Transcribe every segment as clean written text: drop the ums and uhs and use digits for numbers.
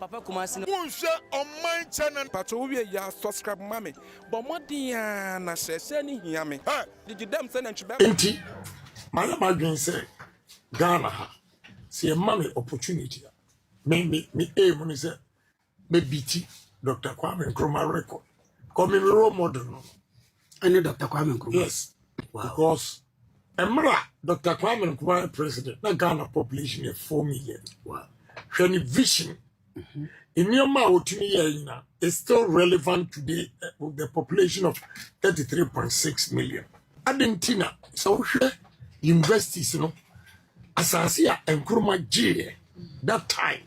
papa kumasi no unhwe on my channel pato we ya subscribe mame but modia na share ni hia me did you dem send ntwe enti mala madwen say Ghana ha see a money opportunity me aim ni say me biti Dr. Kwame Nkrumah record come me role model no any Dr. Kwame Nkrumah. Yes. Wow. Because Emra Dr. Kwame Nkrumah president na Ghana population is 4 million. Wow. When vision in your mouth is still relevant today with the population of 33.6 million. Argentina, so universities, you know, Asasia and Nkrumah J that time,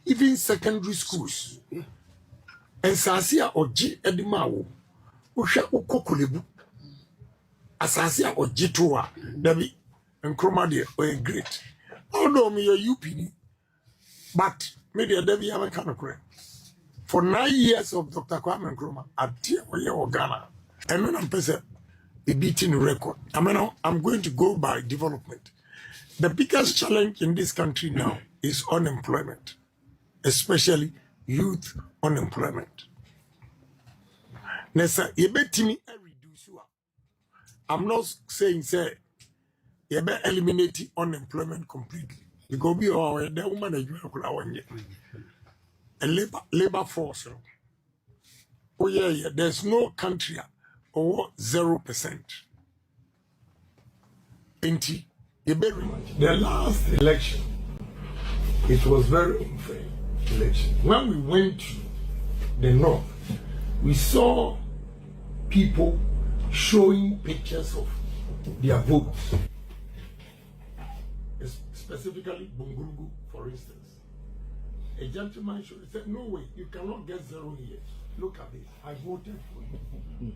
even secondary schools. And Sasia or G Edimao, Usha Ukokulebu, Asasia or G2, David and Nkrumah were great. Although me a UPD, but maybe a Debbie American for 9 years of Dr. Kwame Nkrumah at Tia Ghana. And when I'm present, a beating record. I'm going to go by development. The biggest challenge in this country now is unemployment, especially youth unemployment. Nessa, you bet me reduce. I'm not saying say you better eliminate unemployment completely. Because we are the woman that you are a labor force. Oh yeah, there's no country or 0%. The last election, it was very unfair election. When we went to the north, we saw people showing pictures of their votes. Specifically, Bungurugu, for instance. A gentleman said, no way, you cannot get 0 here. Look at this. I voted for you.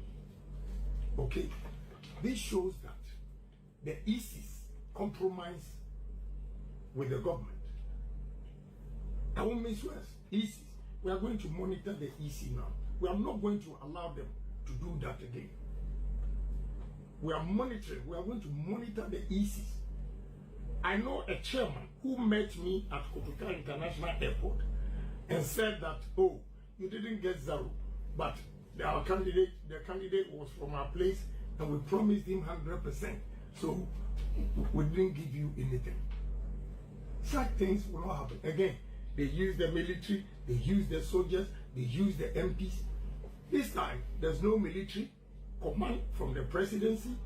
Okay. This shows that the ISIS compromise with the government. I won't miss words. ISIS. We are going to monitor the ISIS now. We are not going to allow them to do that again. We are monitoring. We are going to monitor the ISIS. I know a chairman who met me at Kotoka International Airport and said that, oh, you didn't get 0, but the candidate was from our place and we promised him 100%. So we didn't give you anything. Such things will not happen. Again, they use the military, they use the soldiers, they use the MPs. This time, there's no military command from the presidency.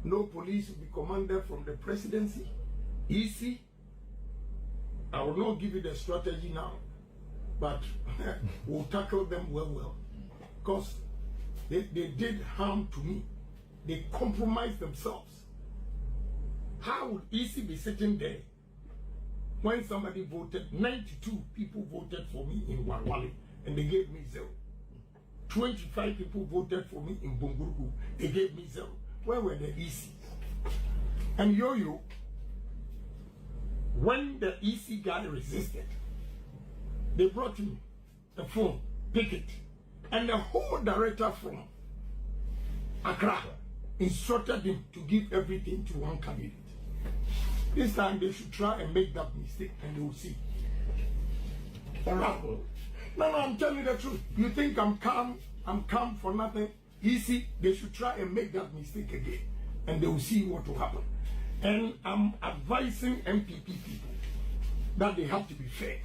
No police will be commanded from the presidency. Easy. I will not give you the strategy now, but we'll tackle them well. Because they did harm to me. They compromised themselves. How would EC be sitting there when somebody voted, 92 people voted for me in Wanwali and they gave me 0. 25 people voted for me in Bungurugu, they gave me 0. Where were the EC? And Yo-Yo, when the EC guy resisted, they brought him the phone, pick it, and the whole director from Accra instructed him to give everything to one candidate. This time they should try and make that mistake and they will see. No, I'm telling you the truth. You think I'm calm for nothing? Easy, they should try and make that mistake again and they will see what will happen. And I'm advising MPP people that they have to be fair.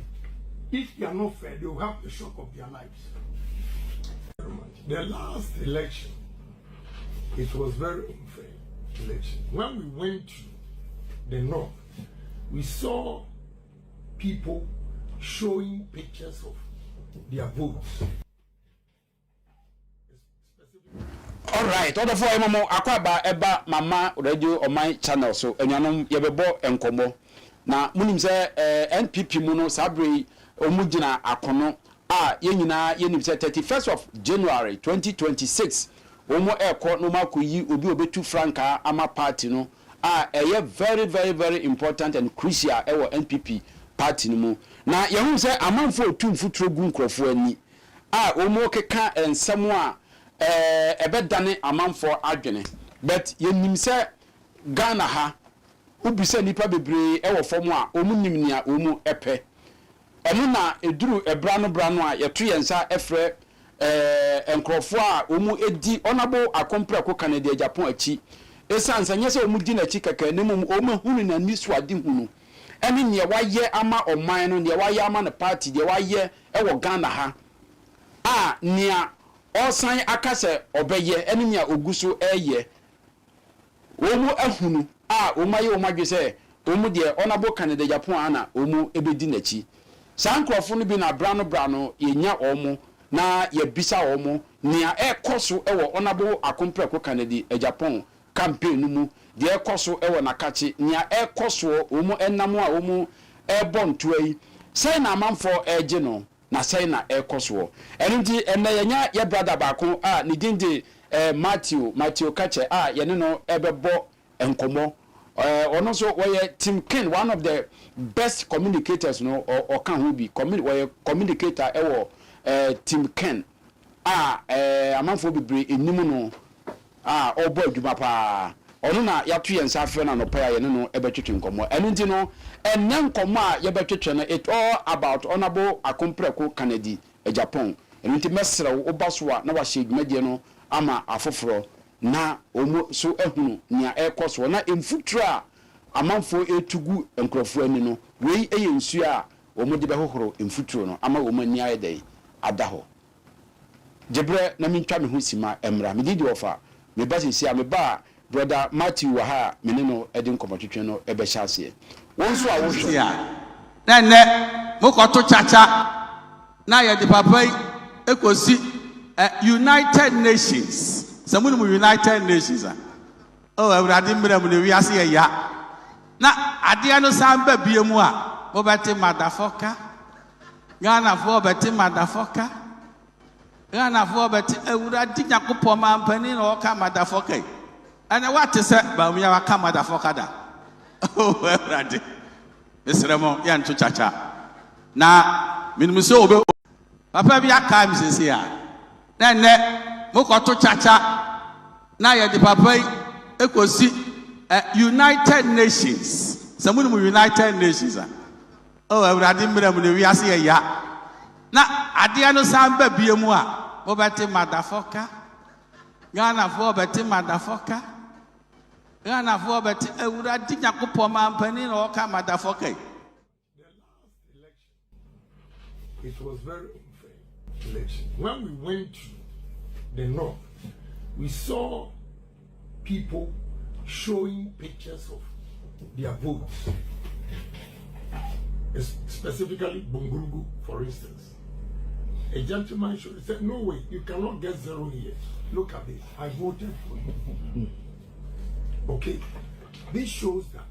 If they are not fair, they will have the shock of their lives. The last election, it was very unfair election. When we went to the north, we saw people showing pictures of their votes. All right, all the four mama akwaba eba mama radio on my channel so enuanom yebebo enkomo na munim se NPP mu no sabre omugina akono a yenyina yenim se 31st of January 2026 omo ekọ no makoyi obi obetu franka ama party no a eye very important and crucial ewo NPP party no mu na yehun se amanfo otumfu trogu nkrofo ani a omo keka ensemo a ebedane amanfo adwene but yenim se Ghana ha ubisa nipa bebre ewo fom a omunim nia omu epe ɔno na eduru ebrano a yeto yensa efre enkrofo a omu edi onabo akompreko Canada Agyapong achi esansa nyese omu di na chi kaka nemu omu hunu na nisu ade hunu ene ne waye ama oman no ne waye ama na party de waye ewo Ghana ha a nia osan akase obeye ene nia oguso eye omu ahunu a omaye omadwese omu de onabo Canada Agyapong ana omu ebedi na chi sankrofo no bi na brano yenya omu na yebisa omu nia ekoso ewo onabo akompreko Canada Agyapong campaign mu de ekoso ewo nakachi nia ekoso omu enamo a omu ebontoai sai na amanfo eje no na sai na ekoso enunti ena yenya ye brother baako a ne dinde Matthew Kache a yene no ebebo enkomo ono so we Tim Ken, one of the best communicators no or can who be communicator ewo Tim Ken amanfo bebre enimu no obo adwuma pa ono na yatu yensa afre na no pa ye no ebetwetwe nkomo enu nti no enne nkomo a ye betwetwe no it all about honorable akompreko Canada Agyapong enu nti mesre wo baso a na wa hye dwumadie no ama afoforo na omo so ehunu nia ekoso na emfutra amanfo etugu enkrofo ani no wei eye nsu a omo de behohoro emfutro no ama omo ani ayedai adaho jebre na mintwa me ho sima emra me didi ofa me ba sisi a me ba brother Matthew wa ha me ne no edin komotwetwe no ebe hyase wonso a wohwe na ne mokoto chacha na ye de papai ekosi United Nations Samuel United Nations oh everybody mmerem ne wiase ya na ade no samba biemu a mo beti madafoka Ghana fo beti madafoka Ghana fo beti everybody yakopɔ mampani na oka madafoka ana what say ba mu ya waka madafoka da oh everybody esremo ya nto chacha na minimum so obe papa bi aka mi sese a na ne mokoto chacha na ye de papai ekosi United Nations Samuel United Nations oh everybody mmerem ne wiase ya na ade no samba biemu a mo beti madafoka Ghana fo beti madafoka Ghana fo beti everybody yakopɔ mampani na oka madafoka. It was very unfair election. When we went to the north, we saw people showing pictures of their votes, specifically Bungurugu, for instance. A gentleman said, "No way, you cannot get 0 here. Look at this. I voted for you." Okay, this shows that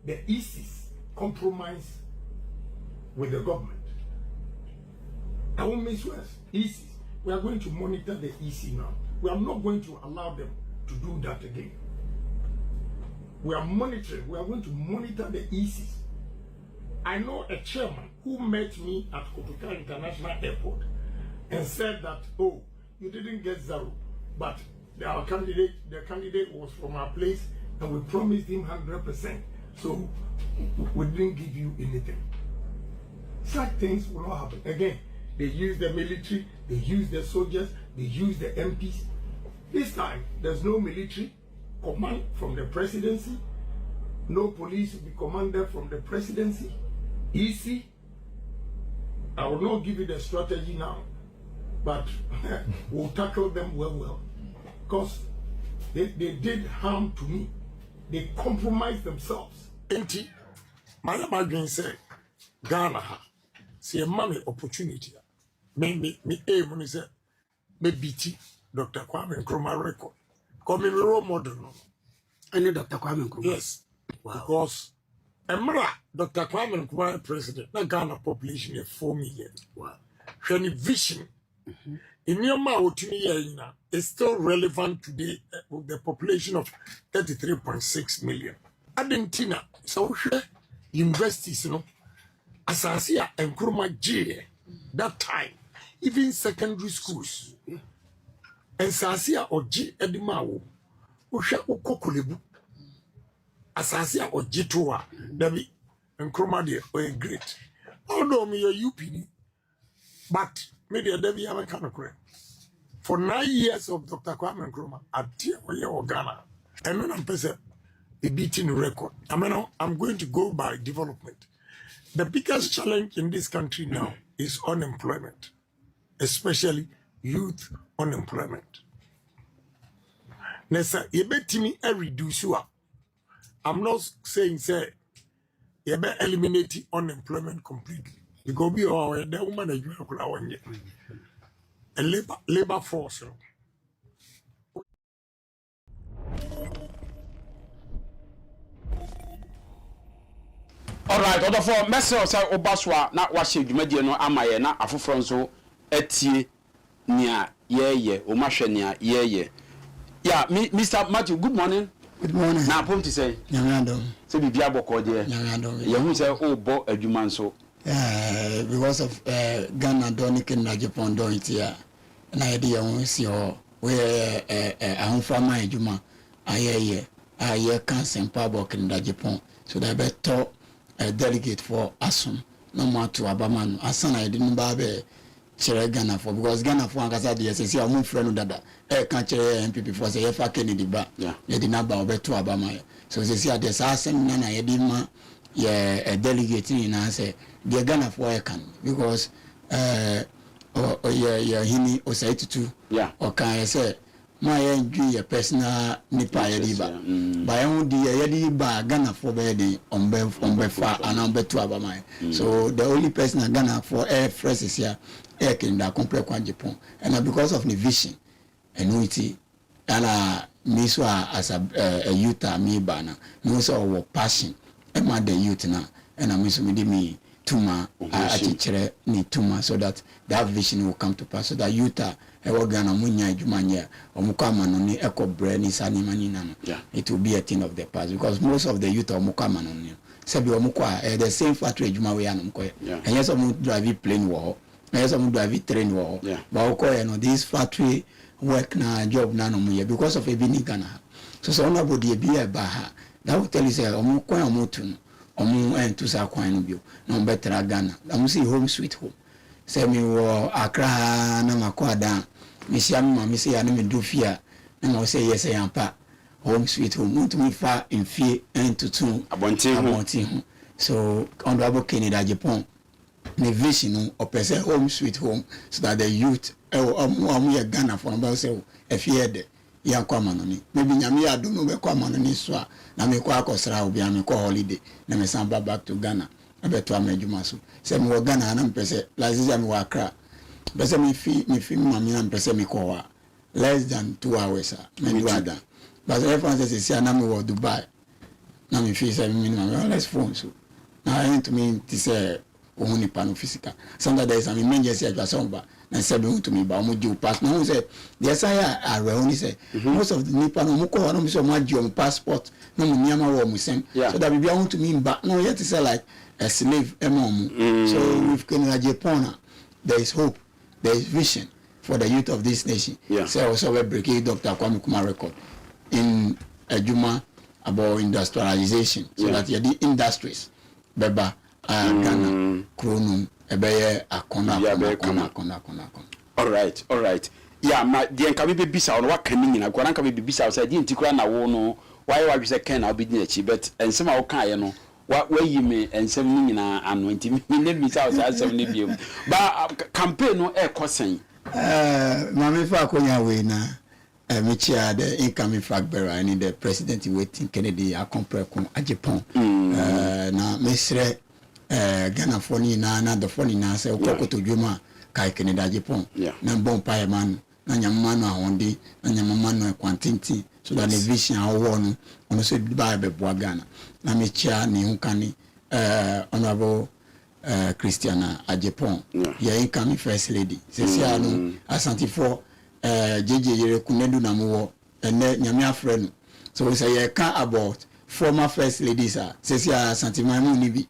the ISIS compromise with the government. I won't miss words. ISIS. We are going to monitor the EC now. We are not going to allow them to do that again. We are monitoring. We are going to monitor the ECs. I know a chairman who met me at Kotoka International Airport and said that, "Oh, you didn't get 0, but the candidate was from our place and we promised him 100%. So we didn't give you anything." Such things will not happen again. They use the military, they use the soldiers, they use the MPs. This time, there's no military command from the presidency, no police will be commanded from the presidency. EC, I will not give you the strategy now, but we'll tackle them well. Because they did harm to me. They compromised themselves. Enti, my imagine say, Ghana, see a money opportunity. Me aim is me BT Dr. Kwame Nkrumah record. Come in role model. Any Dr. Kwame Nkrumah. Yes. Wow. Because Dr. Kwame Nkrumah president, the Ghana population is 4 million. Wow. When vision in your is still relevant today with the population of 33.6 million. Argentina, so universities, you know, Asasia and Nkrumah J that time. Even secondary schools. And Sasia or G Edimawo, Usha Ukokulebu, Asasia or G2, Davi, and Kromadi were great. Although me a UPD, but maybe a Debbie haven't kind of correct. For 9 years of Dr. Kwame Nkrumah at Ghana, and when I'm present, a beating record. I'm going to go by development. The biggest challenge in this country now is unemployment, especially youth unemployment. Nessa, you bet me a reduce you. I'm not saying say you better eliminate unemployment completely. Because we are the woman that you are a labor force. Alright, other for message say obaswa na wahye dwumadie no amaye na afoforo nso atie nia yeye o mahwe nia yeye. Yeah, Mr. Matthew, good morning. Good morning. Na pom ti say. Nyamado. Say bibia boko de. Nyamado. Ye hu say o bo adwuma nso. Because of Ghana Donic and Agyapong don it here. Na yedi ya hu si ho we ahunfama adwuma aye kan sempa bo kin Agyapong. So that better a delegate for Asum no more to Abaman. Asana yedi ba be chere Ghana for because Ghana for ankasa de say amun frɛ dada kan chere MPP for say fa Kennedy ba yedi na ba obeto Abama. So say there sa asem na yedi ma a delegate in answer the Ghana for can because hini osaitu or can I say my enjoy a personal nipa yediba by on the yediba Ghana for bedi on befa and on betu Abama. So the only person in Ghana for air fresh is here air can da compare Agyapong and because of the vision annuity and me so as a youth me bana no so passion and the youth na and I'm so me tuma achichere ni tuma so that that vision will come to pass so that youth Ghana munya adwumanya omukama no ni ekobre ni sani mani na no it will be a thing of the past because most of the youth omukama no ni sabi omukwa the same factory adwuma we anom koye and yes omu drive plane wo yes omu drive train wo but okoye no this factory work na job na no mu because of ebini Ghana so nobody be a baha that will tell you say omukwa omutun omu entusa kwan no bio no better Ghana am see home sweet home say me wo Accra na makwada me sia me mama say ya na me do fia na mo say yes yampa home sweet home to me fa in fie entutu abontin ho so honorable Kennedy Agyapong the vision of person home sweet home so that the youth ya Ghana for about say if you had ya kwa manoni maybe nyame ya do no be kwa manoni so na me kwa akosra obi am ko holiday na me samba back to Ghana abeto amedwuma so say me wo Ghana na mpese lazia me wa Accra pese me fi mami na mpese me ko wa less than 2 hours me do ada but everyone says say na me wo Dubai na me fi say me minimum less phone so na into me to say ohuni pano physical sometimes there is an emergency at Wasomba na say be to me ba omo ju pass no say the say are only say most of the nipa no mo ko no so ma ju passport na mo niama wo mo sem so that be want to me ba no yet say like a slave emom so with Agyapong there is hope, there is vision for the youth of this nation. So also we break Dr. Kwame Nkrumah record in Ejuma about industrialization so that the industries beba Ghana Kronum ebeye akona. All right. Yeah, ma the nka be bisa on wa kan nyina gwa nka be bisa say di ntikura na wo no why wa hwese kan na obedi achi but ensema wo kan ye no wa yi me ensem nyina ano nti me ne bisa say asem ne biem ba campaign no e kosen mama fa akonya we na me chia the incoming flag bearer and the president waiting Kennedy Agyapong na mesre Ghana for ni na the phone na say okoto dwuma kai Kennedy Agyapong na bon pa man na nyamma no ahonde na nyamma no quantity so that the vision awo no ono so ba be boa Ghana na me chia ni hunkani honorable Christiana Agyapong incoming first lady sesia no asanti for jeje yere kunedu na mo ene nyame afre no so we say you can about former first ladies sesia asanti mamu ni bi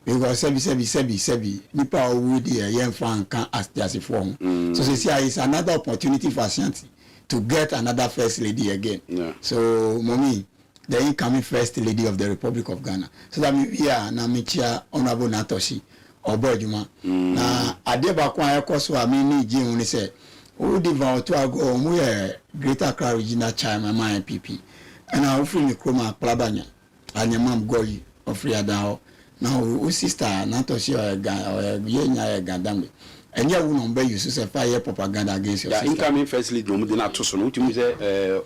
because sebi nipa owu dey yemfa kan as form so sesia is another opportunity for Ashanti to get another first lady again so mommy the incoming first lady of the Republic of Ghana so that me here na me chia honorable Natoshi obo adwuma na ade ba kwa ekoso a me ni gye hu ni say o diva to ago mu ye Greater Accra Regional Chairman my PP and I offer me kroma plabanya anyamam goyi ofri ada na o sister na to she ye nya gadambe enya wu no be use say fire propaganda against your sister incoming first lead no de na to so no tumi say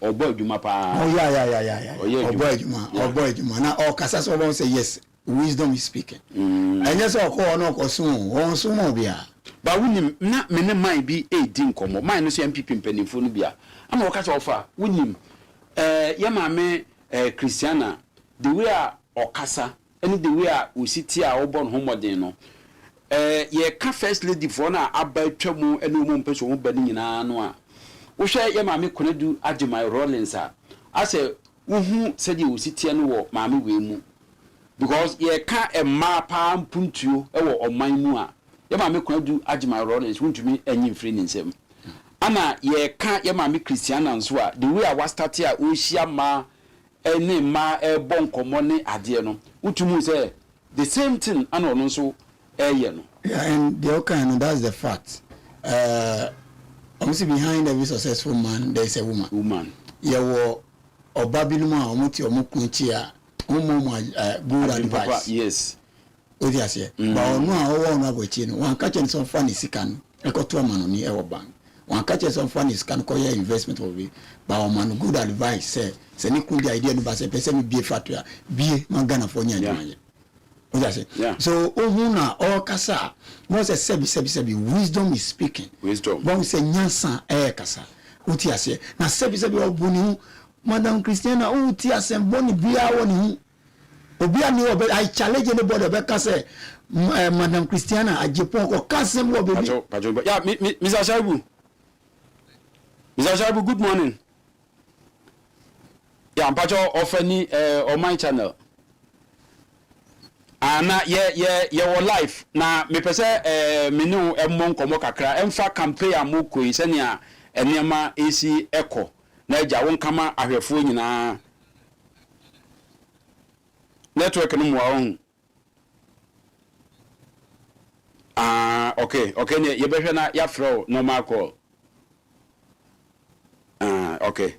obo adwuma pa oh yeah obo adwuma na all kasa so won say yes wisdom is speaking enya so ko no ko sun won sun mo bia ba wunim na me ne man bi edi nkomo man no so MPP mpanimfo no bia ama wo kasa ofa wunim ye ma me Christiana the way a okasa any the way a usiti a obon homodin no ye ka first lady for na abatwamu ene mu mpeso wo bani nyina no a wo hwe ye ma me Konadu Agyapong Rollins a ase wuhu sedi usiti no wo ma me we mu because ye ka emma pa mpuntuo e wo oman mu a ye ma me Konadu Agyapong Rollins wuntumi anyi mfiri ni nsem ana ye ka ye ma me Christiana nso a the way a was start a o hia ma ene ma e bon komo ne ade no wuntumi say the same thing ana ono nso yeah, and the kind that's the fact. Obviously behind every successful man there is a woman. Yeah, or Babylon omuti omukunchia good advice. Yes. Odiase. But no na bochi no. Wan catch some funny sikan. E ko to man ni e wo bank. Wan catch some funny sikan ko your investment of it. But man good advice say ni kun the idea no ba say person be factory. Be man Ghana for nya. Yeah. So ohuna all kasa no say sebi wisdom is speaking. Wisdom. Bon say nyansa kasa. Uti ase na sebi obuni Madam Christiana uti ase boni bia woni hu. Obi ani obe I challenge anybody obe kasa Madam Christiana Agyapong ko kasa mo obe. Pajo. Yeah, Mr. Shaibu. Mr. Shaibu, good morning. Yeah, Pajo ofeni on my channel. Ana ye wo life na me pese me no emmon komo kakra emfa campaign amokoi se ne a enema esi eko na agya won kama ahwefo nyina network no mo ahun okay ne ye behwe na ya fro normal call okay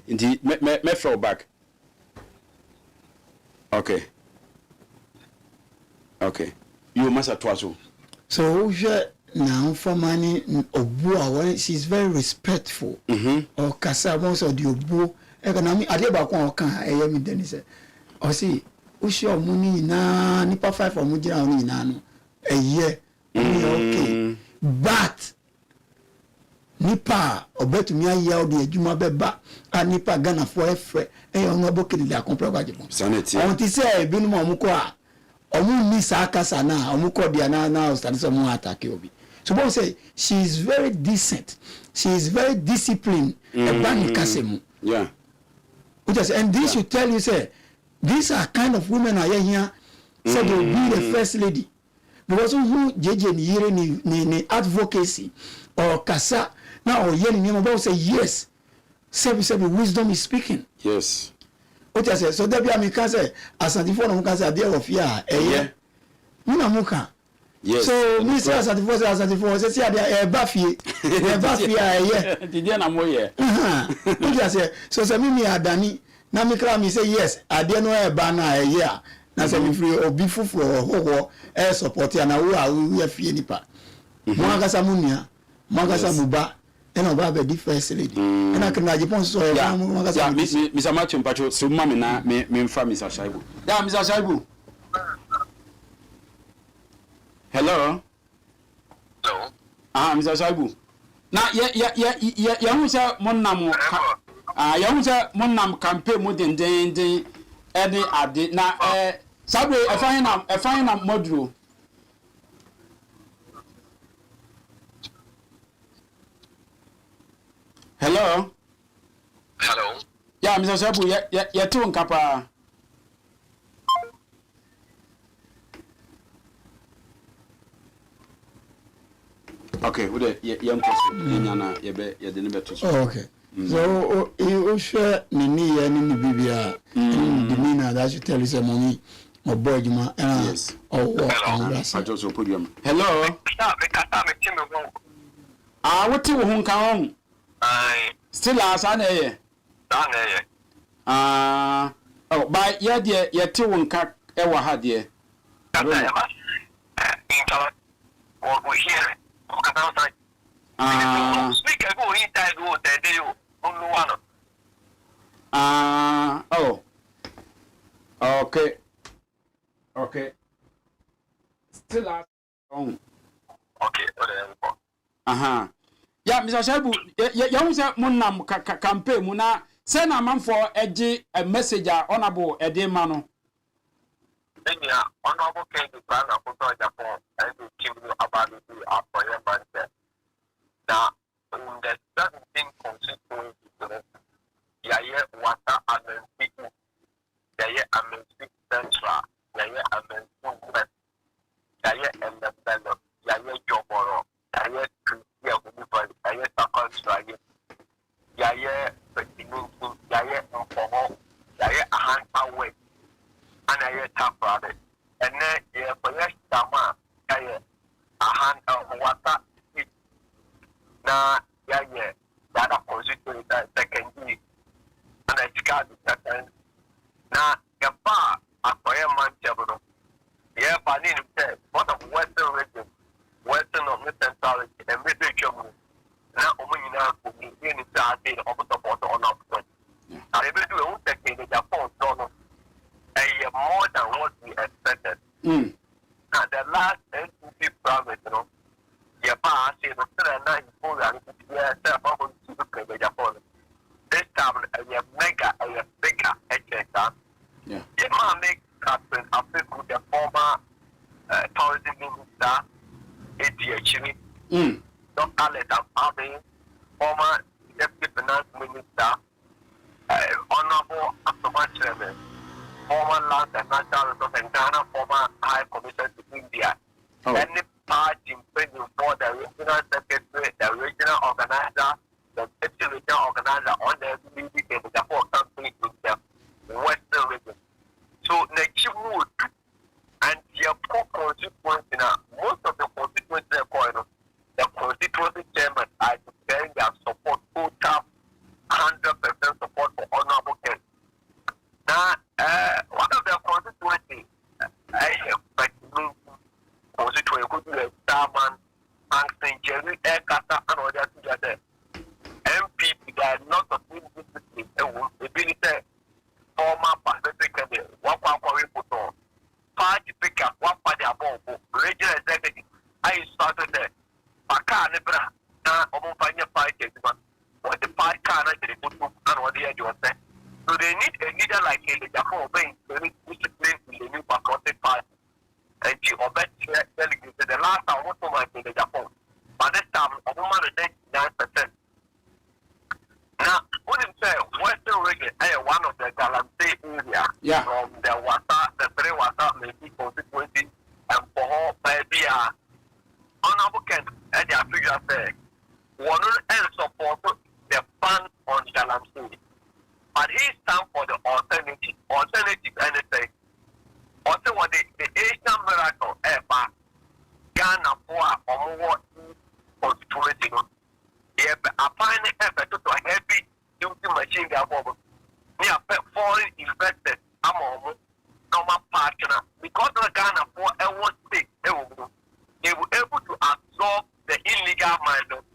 ndi me throw back okay you must have twaso so now for money obu she's very respectful o kasa bon so di obu economy ade ba kon kan eye mi deni se o si o se omuni na nipa 5 omu jira oni na no eye okay but nipa obetumi aye o di ejuma beba nipa Ghana for efre ono bokili da compre Agyapong sanity on ti say binu mo mu ko a omu ni sakasa na omu ko dia na study some attack obi so bon say she is very decent, she is very disciplined yeah and this should tell you say these are kind of women are here say they will be the first lady because who jeje ni yire ni advocacy or kasa now or yeni ni mo say yes say wisdom is speaking. Yes. What I say so there be am can say asantifo no can say there of fear me na muka. Yes. So me say asantifo say there ba fie Did na mo ye. What I say so say me adani na me kra me say yes ade no ba na na say me free obi fufuro hoho support ya na wo a fie nipa. Mo akasa munia mo akasa buba and about the first lady. And I can Agyapong so Mr. Matthew Pacho, so mammy na me from Mr. Shaibu. Yeah, Mr. Shaibu. Hello. Hello. Mr. Shaibu. Now, yeah, Monam. Yahuza Monam campaign more than any ade. Now, Sabre, a fine module. Hello. Hello. Yeah, Mr. Shabu, ya tu nkapa. Okay, ude ya mtosu. Nyana ya deni beto. Okay. So you share ni bibia. The meaner that you tell you say mommy mo boy juma Yes. oh I just podium. Hello. Stop, me kata me timi wo. What you won kan? Ai, Still as an eh. da na ye. Oh, by yeah, dear, yeah, two one cat, ever had dear. Kata ya ma. Inta. We hear. O kata sa. Speak go inside go there dey you. Only one. Oh. Okay. Still as on. Okay, whatever. Yeah, Mr. Shabu, you say Munam campaign Muna, send a man for a message honorable a day mano. Then ya honorable came to plan a photo Agyapong and to give you about the for man. Now, in the 17 constituencies, Yaya water and people, Yaya and central, Yaya and west, Yaya and the fellow, Yaya Joboro, Yaya Yaya Takan, Yaya Petinuku, Yaya Mpomo, Yaya Ahanta Way, and Yaya Tapade, and then Yaya Tama, Yaya Ahanta water. Na Yaya, that are constituted second year, and I got the second. Now, your bar, a fire man, Jabano. Yeah, but in the what of Western region, Western of the Central, and Middle Germany. Now, Omina, in the Saturday, of the water on our foot. I ever do a whole decade in Japan, Donald. A year more than what we expected. Now, the last NCP promise, you know. Yeah, but I say the 9 4 and this time a mega, a bigger agenda. Yeah. It might make Captain Africa the former tourism minister, ADHD, Dr. Letam Abbey, former deputy finance minister, honorable Asoma chairman, former land and natural resources and Ghana, former high commissioner to India. Any party bringing for the regional secretary, the regional organizer, the deputy regional organizer on the community in the Japan country in the Western region. So, next wood and your poor constituency now, most of the constituencies are going, the constituency chairman are declaring their support, total 100% support for honorable Ken. Now, one of the constituencies, I have constituency could be a Starman, Hansen, Jerry, Kata, and all that together. MPP, there are not of discipline, ability, former Pacific, what we put on. Party picker, what party above, regional executive. I started there. Paka Nebra, Omopanya party, what the party can actually put and what the edge was there. So they need a leader like a Japan obeying very discipline in the new patriotic party. And she obeyed delegates. The last time was so much in the Japan. But this time, a woman is 99%. Now, when you say Western region, one of the Galamsey area from the water, the three water, maybe constituency, and for all baby, honorable Ken, and the figure say, one else support the ban on Galamsey. But he stands for the alternative anything. Also, what the Asian miracle ever Ghana for or constituency. A fine effort to a heavy duty machine above. We are foreign investors among our partner because of Ghana for a one state. They were able to absorb the illegal miners,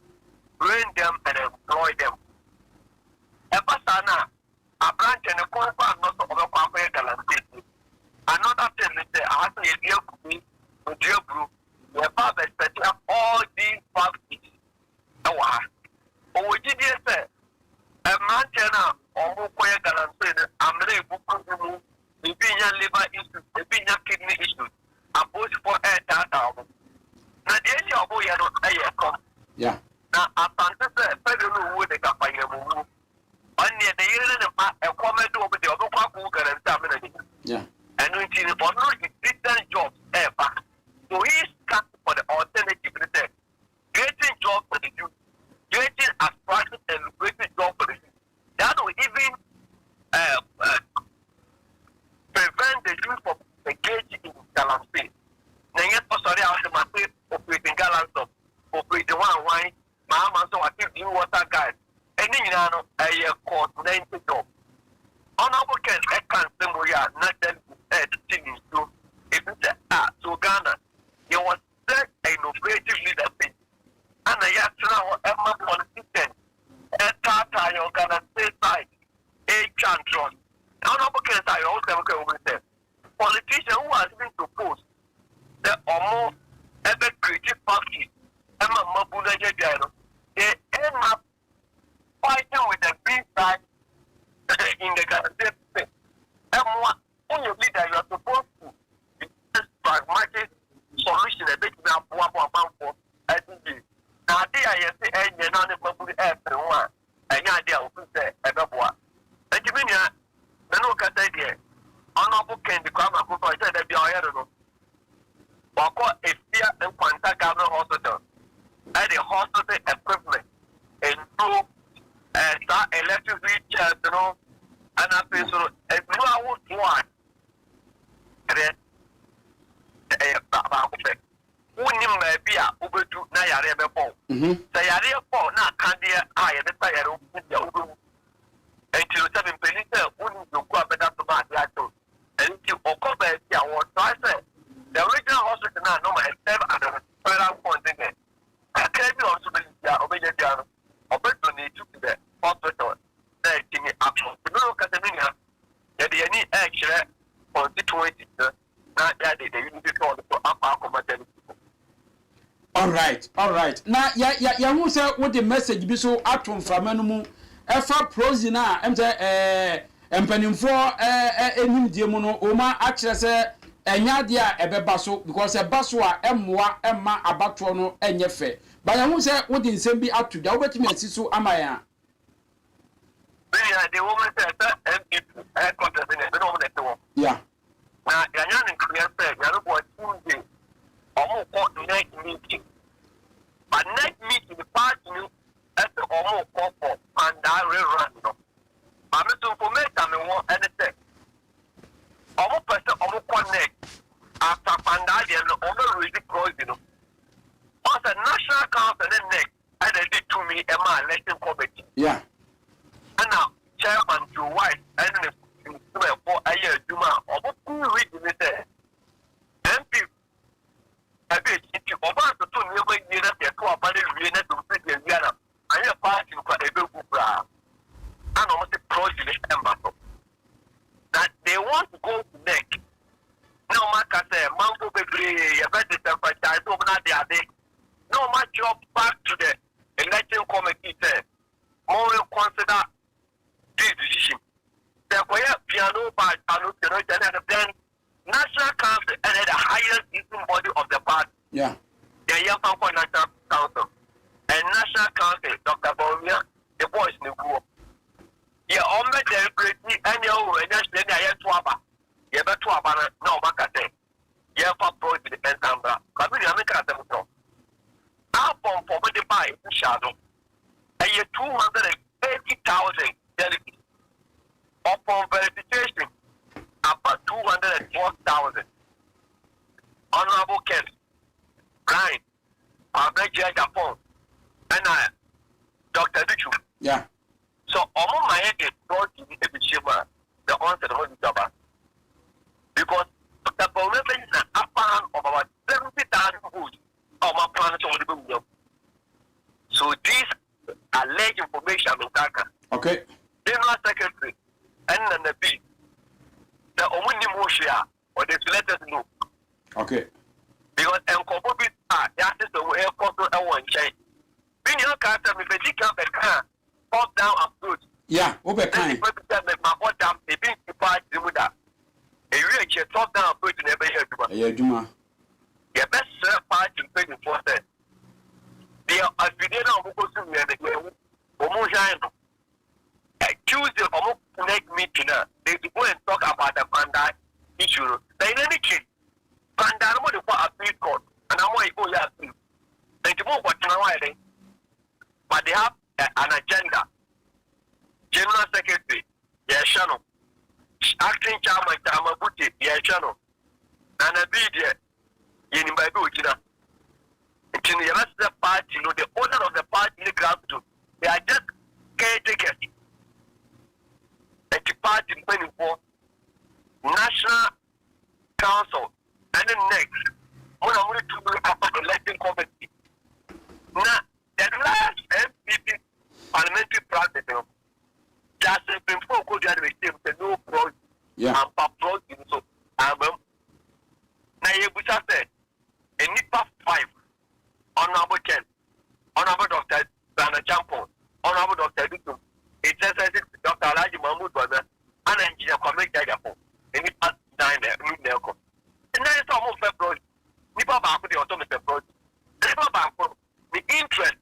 train them, and employ them. Epasana, a branch and a corporate not of a corporate galanty. Another thing is that I have to deal with me, to deal group, the father set up all these parties. Oh, we did say a man channel or Mukoya Galantin, Amre Bukumu, the Pina liver issues, the Pina kidney issues, and push for air data. Now, the age of boy, I come. Yeah. Now, I found this federal wood, the Kapaya Mumu. Only the year a comment over the other Google and Taminity. Yeah. And we see the different jobs ever. So he's cut for the alternative. Getting jobs for the youth, getting as practice and creating jobs for the youth. That will even prevent the youth from balance of operating one wine, Mama, so I think you water guide. And then, a court 90 job. Honorable Ken, I can't say we are not then things to if it's so Ghana. You was set an operative leadership. And I have to know Emma politician. And Tata, you're gonna stay side. A chantron. Honorable Ken, I also go with them. Politician who has been proposed the almost ever creative party, Emma Mabuna Jagano, they end up fighting with the big side in the Ghana. Emma, when you leader, you are supposed to be a pragmatic solution a bit now for SDG. Now, they are saying, and you're not able to everyone, and you're there who say, Eberboa. And you mean, the no can say, dear, honorable Ken, the Kwame Akupo, I said that you are here. Wako a fear and Quanta Government Hospital, and the hospital equipment, and two electric wheelchairs, you know, and I think so. If you are one, then Unim be a Uber to Nayare Beppo. Sayare Paul, not Candia, I and the fire of until 7 pennies, Unim to go better to my yato. And you Okobe, was I said. The original hospital now, no, has 7 other federal points in it. I can't be also the obedient or need to the hospital. They give me action. The no Catamina, that the any action constituency, not that they need to call for upper combatant. All right. Now, ya who say what the message be so out from Framenumu, Efa Prosina, empenim for enim diemono, Oma actually say. Enya dia ebeba so because ebaso a emmoa emma abato no enye fe ba ya hu se wodi nsem bi atu da wobetimi asiso amaya The woman said that MP contest in the woman at the yeah now yan clear said you go Tuesday almost night meeting but night meeting the party at the almost for and I run no I'm to information me want anything almost person almost connect after Pandai and almost really close, you know. Also, National Council and next, and they did to me a election committee. Yeah. And now, Chairman to White, and for a year, Juma, almost 2 weeks in the MP. I bet you about the 2 million years that they're called by the Vienna to fit the Vienna. I have party for a good bra. And almost a project embargo. That they want to go to next. No matter say, Mango Baby, you better temperature, so not the other. No my job back to the election committee said, more will consider this decision. Therefore, piano by and then National Council and the highest leading body of the party. Yeah. The young National Council and National Council, Dr. Bolivia, the boys in the group. Yeah, on the deliberately and your then I have to about. You better to about no Macate. You have a project in Zambra. But we are making a demo. Now, for the buy in shadow, a year 280,000 delegates. Upon verification, about 204,000. Honorable Ken, Brian, Agyapong, and Dr. Bichu. Yeah. So, all my head is brought to the answer to the job. Because the problem is an upper hand of about 70,000 goods of my planet on the book. So, these alleged information of Kaka. Okay. General Secretary and the B. The Omuni Moshia or the let us know. Okay. Because Enkobi that is the way I want change. When you can't tell me the chicken car, top down approach. Yeah, over time. The big part with that. A real top down approach never heard about. Yeah, Juma. Your best part in 24%. They are as we did not go to me and again. Omoshano. Tuesday, almost next meeting, they go and talk about the Panda issue. They in any case, Panda, I'm going to put a big court, and I'm going to go there. They do what you but they have an agenda. General Secretary, yes, Shano. Acting Chairman, Tamabuti, yes, Shano. And a video in Babu, the party, the owner of the party, they are just caretakers. The party for National Council, and then next, when I'm going to do electing committee. Now, the last MPP parliamentary practice, just before go to the no project, and project, so now you said, a NIPA 5, Honorable Ken, Honorable Dr. Agyapong, Honorable Dr. Dutu, it says Dr. Alaji Mahmoud brother, and Engineer Kwame Agyapong, and NIPA 9, Nelco. And then it's almost a project. NIPA back with the automated project. NIPA back for the interest,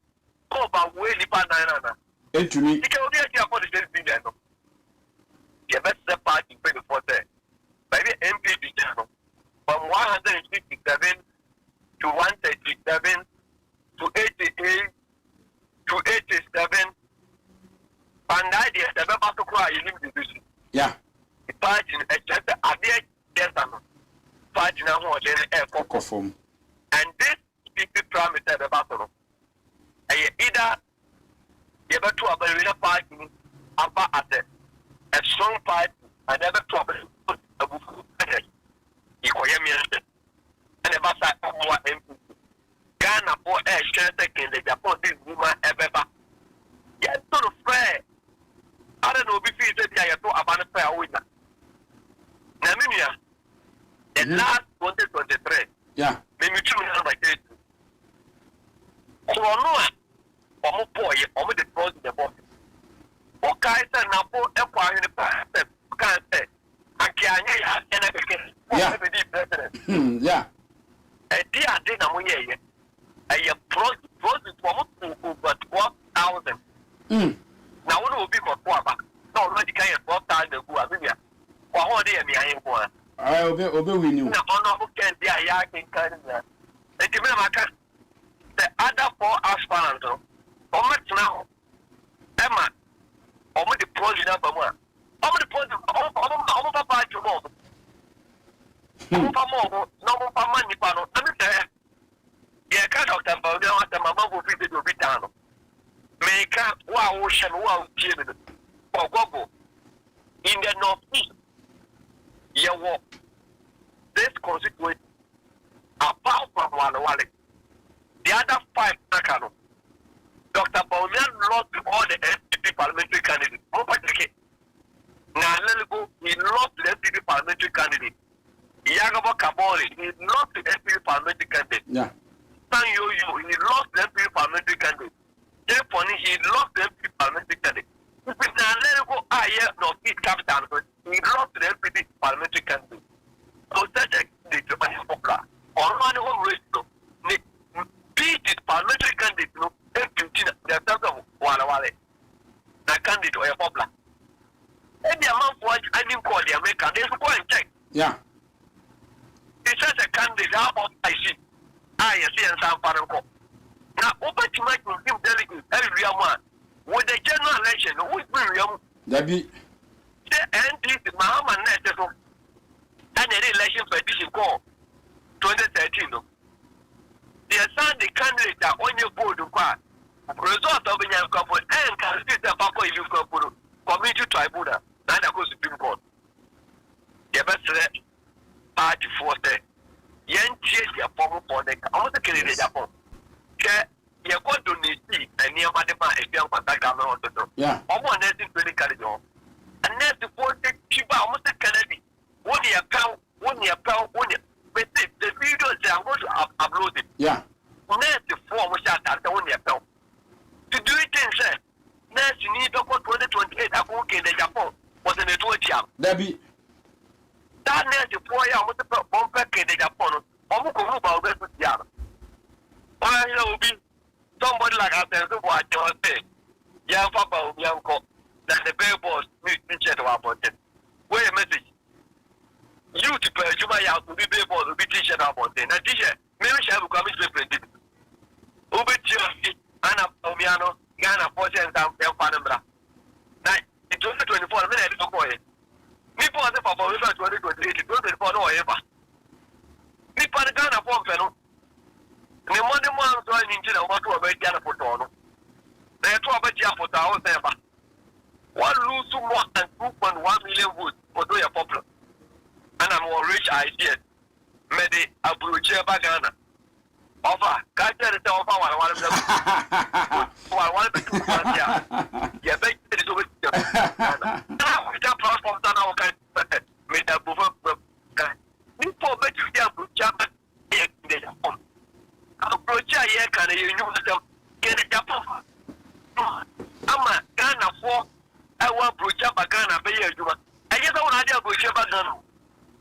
go about way NIPA 9. And to me, you can only get for the same thing. The best party in 2014, maybe MPP channel. From 157 to 137 to 88 to 87, and that is the member to cry in the division. Yeah. The party is just a dear gentleman. Party now was in a focus form. And this people promise the battle. Either you have to have a party about a strong party and never trouble a book. And about that, Ghana for a second, the Japan this woman ever. Yes, sort of fair. I don't know if you said I have to about a fair winner. Namibia, the last 2023. Yeah. Maybe 2 million by 8. Corona, or boy, or the cross in the body. Okay, sir, NAPO, empire in the past, can't say. I can't yeah. Yeah. A dear dinner, a project over 12,000. Now, what will be for Quaba? No, already can 12,000 who are here. Or what day me I am. I'll obey you. Now, honorable can be a yakin kind of. And the other 4 aspirants, or much now, Emma, or with the project number 1. Over the project, over by tomorrow. No money, Pano. Yeah, kind of them, but the mamma will be the return. Make up wow, ocean, wow, children, or Gogo. In the northeast, you walk. This constituent apart from one wallet. The other 5 Nakano. Dr. Baumian lost all the NPP parliamentary candidates. Now, he lost the NPP parliamentary candidate. Yagabo Kabori, he lost the NPP parliamentary candidate. Yeah. San Yoyo, he lost the NPP parliamentary candidate. Therefore, he lost the NPP parliamentary candidate. Now, let go higher, no, East Capital, he lost the NPP parliamentary candidate. So, such a popular. On one home race, beat it parliamentary candidate, no, the terms of Wale. Now, candidate or a popular. And the amount for I didn't call the American, they go and check. Yeah. It's just a candidate, how about I see? I see and San Paranco. Now, over to my delegate, every one. With the general election, who is Miriam? Debbie. The NDC, Mahama Neto, and the election petition call 2013. They assigned the candidate that on your board to quite. Result of a young couple and can see the Papa you couple. Community tribunal, and I go to Supreme Court. The best party force there. Young change your form for the almost Canadian Japan. You're going to need and near Madama if you want that government on the door. Yeah. Almost nothing really carried on. And that's the 40 cheaper almost a Canadian. 1 year pound, 1 year pound, 1 year. But the videos they are going to upload it. Yeah. That's the form which I have 1 year pound. To do it in, sir. Next, you need to go 2028. I go in the Japan. Was in the 20 Debbie. That next, the 4 year, I want to put one back in the Japan. I'm going to move out with the other. Why, you know, be somebody like I said, what you want to say. Young Papa, young cop, that the bear boss, me, teacher about it. Wait a message. You to pay you my house to be bear boss, to be teacher about it. And teacher, maybe she have a commission president. Uber Chelsea, Anna Omiano. Ghana 40 and Panambra. Now, in 2024, I'm going to go ahead. Me for the Papa, 2028, 2024, no ever. Me for the Ghana 4 fellow. The money man Why want to do that? Yeah, but it is over. Now, we just platform that now can make that move up. You for better to jump in the home. Approach a year can you know get a jump off. I'm a Ghana for I want to jump a Ghana by you. I just don't have to jump a Ghana.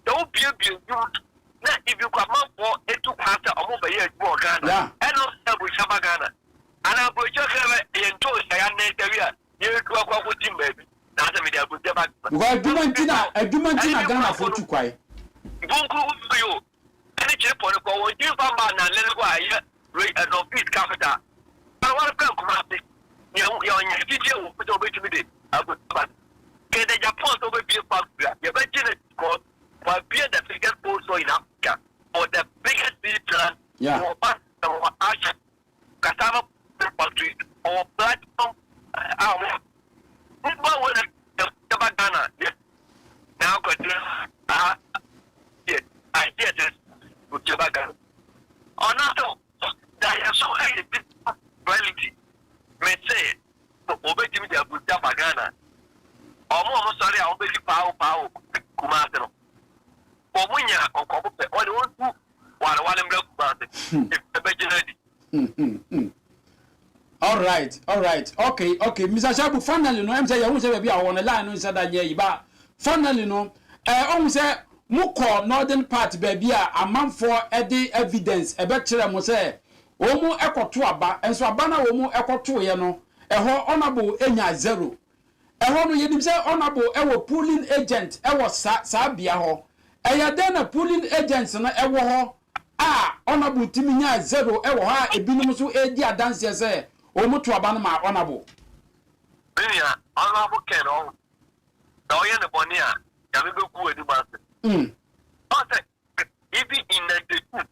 Don't be abused. If you come up for it to pass a over here to Ghana, and not with Ghana. And I will just have a toast. I am area. You go up with him, baby. That's a media with the back. Why do Mantina Ghana for to cry? Bungu for you. Any chip on the call, you found and let it go. Rate and no feed capital. I want to come up. You're on your video will put over to me. I would get a Japan over beer park. You're mentioning it because for beer the biggest also in Africa or the biggest plan. Yeah. Or Asha, cassava country or platform. The Ghana. Now, I hear this with Jabagan. Or not, that is so high reality. May say, obey me the Ghana. Or more sorry, I'll be power, Kumasano. Or when you are on what you want to, while I'm looking about it. If the Virgin. All right. Okay. Mr. Shabu, finally, no, I'm saying, I won't say maybe I want a line inside that year, but finally, no, I say, Muko, northern part, baby, a man for Eddie evidence, a better, must say, Omo Echo to Aba, and so Abana Omo Echo to Yano, a ho honorable Enya zero. A hono yedim say honorable, a pooling agent, a was Sabia ho, a then a pooling agent, and a ho, honorable Timinia zero, a ha, a binomusu edia dance, say. Omo to Abanama honorable. Honorable Ken, oh, the Bonia, can we go with the basket? Even in the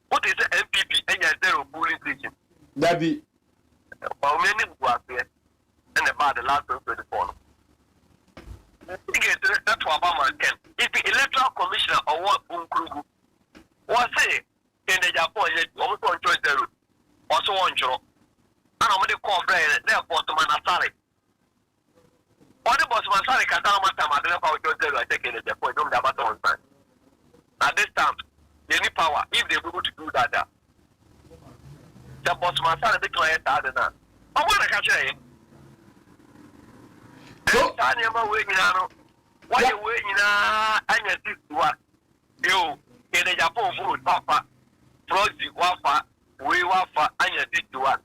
what is the MPP and zero polling station? That be. Well, many was there and about the last 24. That's what Obama can. If the electoral commissioner or what Unkrugu was say in the Japan, almost on choice zero, also on show. And I'm going to call Brian, therefore, to Manasari. What about Manasari? Katama, I don't know how to do I take it at the point of the battle. At this time, they need power if they're able to do that. The boss Manasari, the client, I don't know. I want to catch him. I never wait, you know. Why you wait, and you see what you in the Japan food, Papa, Frosty, Wafa, we Wafa, and you see what.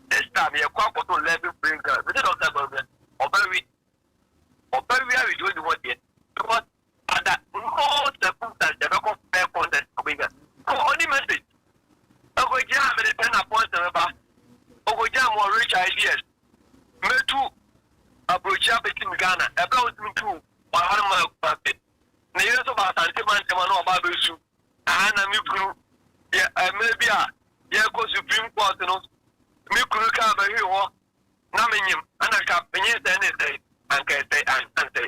This time, you're quite to level bring girls. We don't have a very we do the one yet. Because at that, all the food that the local fair content of bigger. Only message. Over jam and a 10 points about over jam or rich ideas. Me too. Approach up in Ghana. About me too. 100 miles past it. The years of our sentiment, no about you. And I'm you. Yeah, maybe go Supreme Court, you know. Me kuru ka ba hi ho na menyim ana ka penye say and say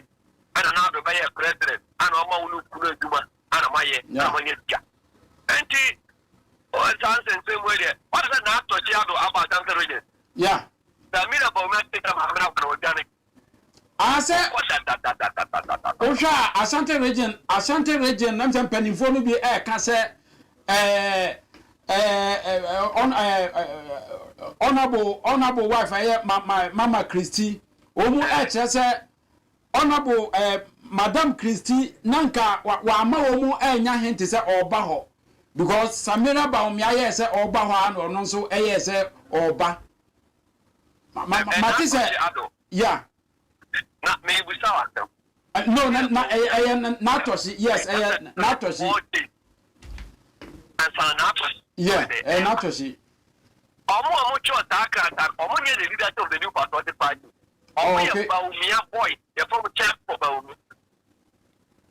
ana na do ba ye president ana ma wonu kuru aduma ana ma ye na ma ye ja enti o chance say mo de what is na to chi ado aba chance region yeah da mi na ba me take ma na ko organic I say Osha Asante region nam sem penifo no bi e ka say honorable wife my mama Christy omu say honorable madam Christy nanka wa ma omu enya hint say oba ho because Samira ba omi aye say oba ho and no so eye say oba mati say yeah na me we saw no na toshi yes na toshi and so na toshi yeah na toshi Omo church that omo nye the leader of the new patriotic party. Omo ye Baumia boy, the former church for Baumi.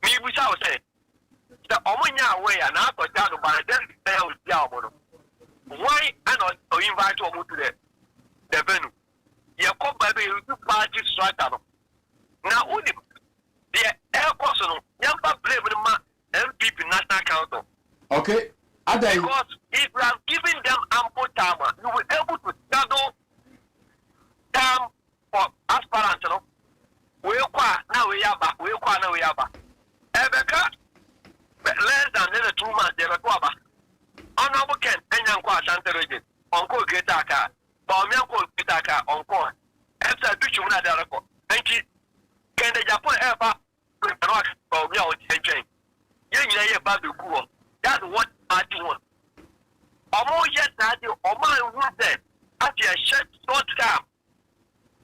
Me we shall say the omo nya way and after that by then they will jaw. Why not invite omo to the venue? You come by the party strata. Now only the air person, Yamba blame the MPP National Council. Okay. Because if we are giving them ample time, you will Biaba. Ebeka less than 2 months, they were Quaba. Honorable Ken, Enyanqua Santa Region, Uncle Getaka, Bamianco Getaka, Uncle, after Duchuna Daraco. Thank you. Can the Japan ever rock for me and change? You Babu Kuo. That's what I do. Almost yet, I do. Oman was there. After a short scam.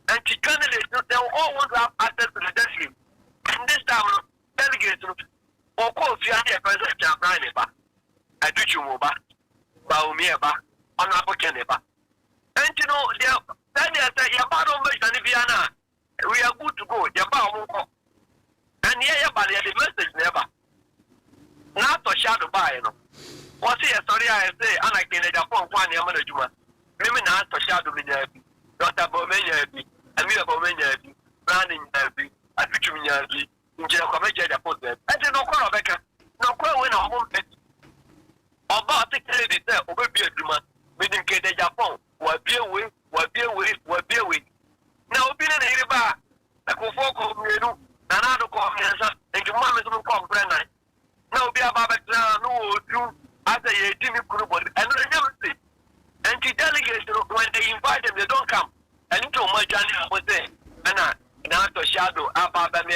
And the candidates, they all want to have access to the desk. And this time, delegates, or call Fiat President Jamaica. I do you move back. Baumiaba, Honorable Kenneba. And you know, then they say, Yabado Viana, we are good to go, Yabao. And here, the message never. Not to shadow by, you know. What's here, sorry, I say, and I can Agyapong one Yamanajuma. Women not to shadow me, Dr. Bomania, and we are Bomania, Branding, and Richmond, in Jacomaja, the post. And you know, Corabecca, no quite when I'm home. About the credit there, will be a demand, meaning Agyapong, will be away. Now, be in a bar, I go for Comino, another conference, and your mom is going to come, Brennan. Now, be about no, you, as a Jimmy Krubo, and never see. And the delegates, when they invite them, they don't come. And into my journey, I was there. And now to shadow, about me, a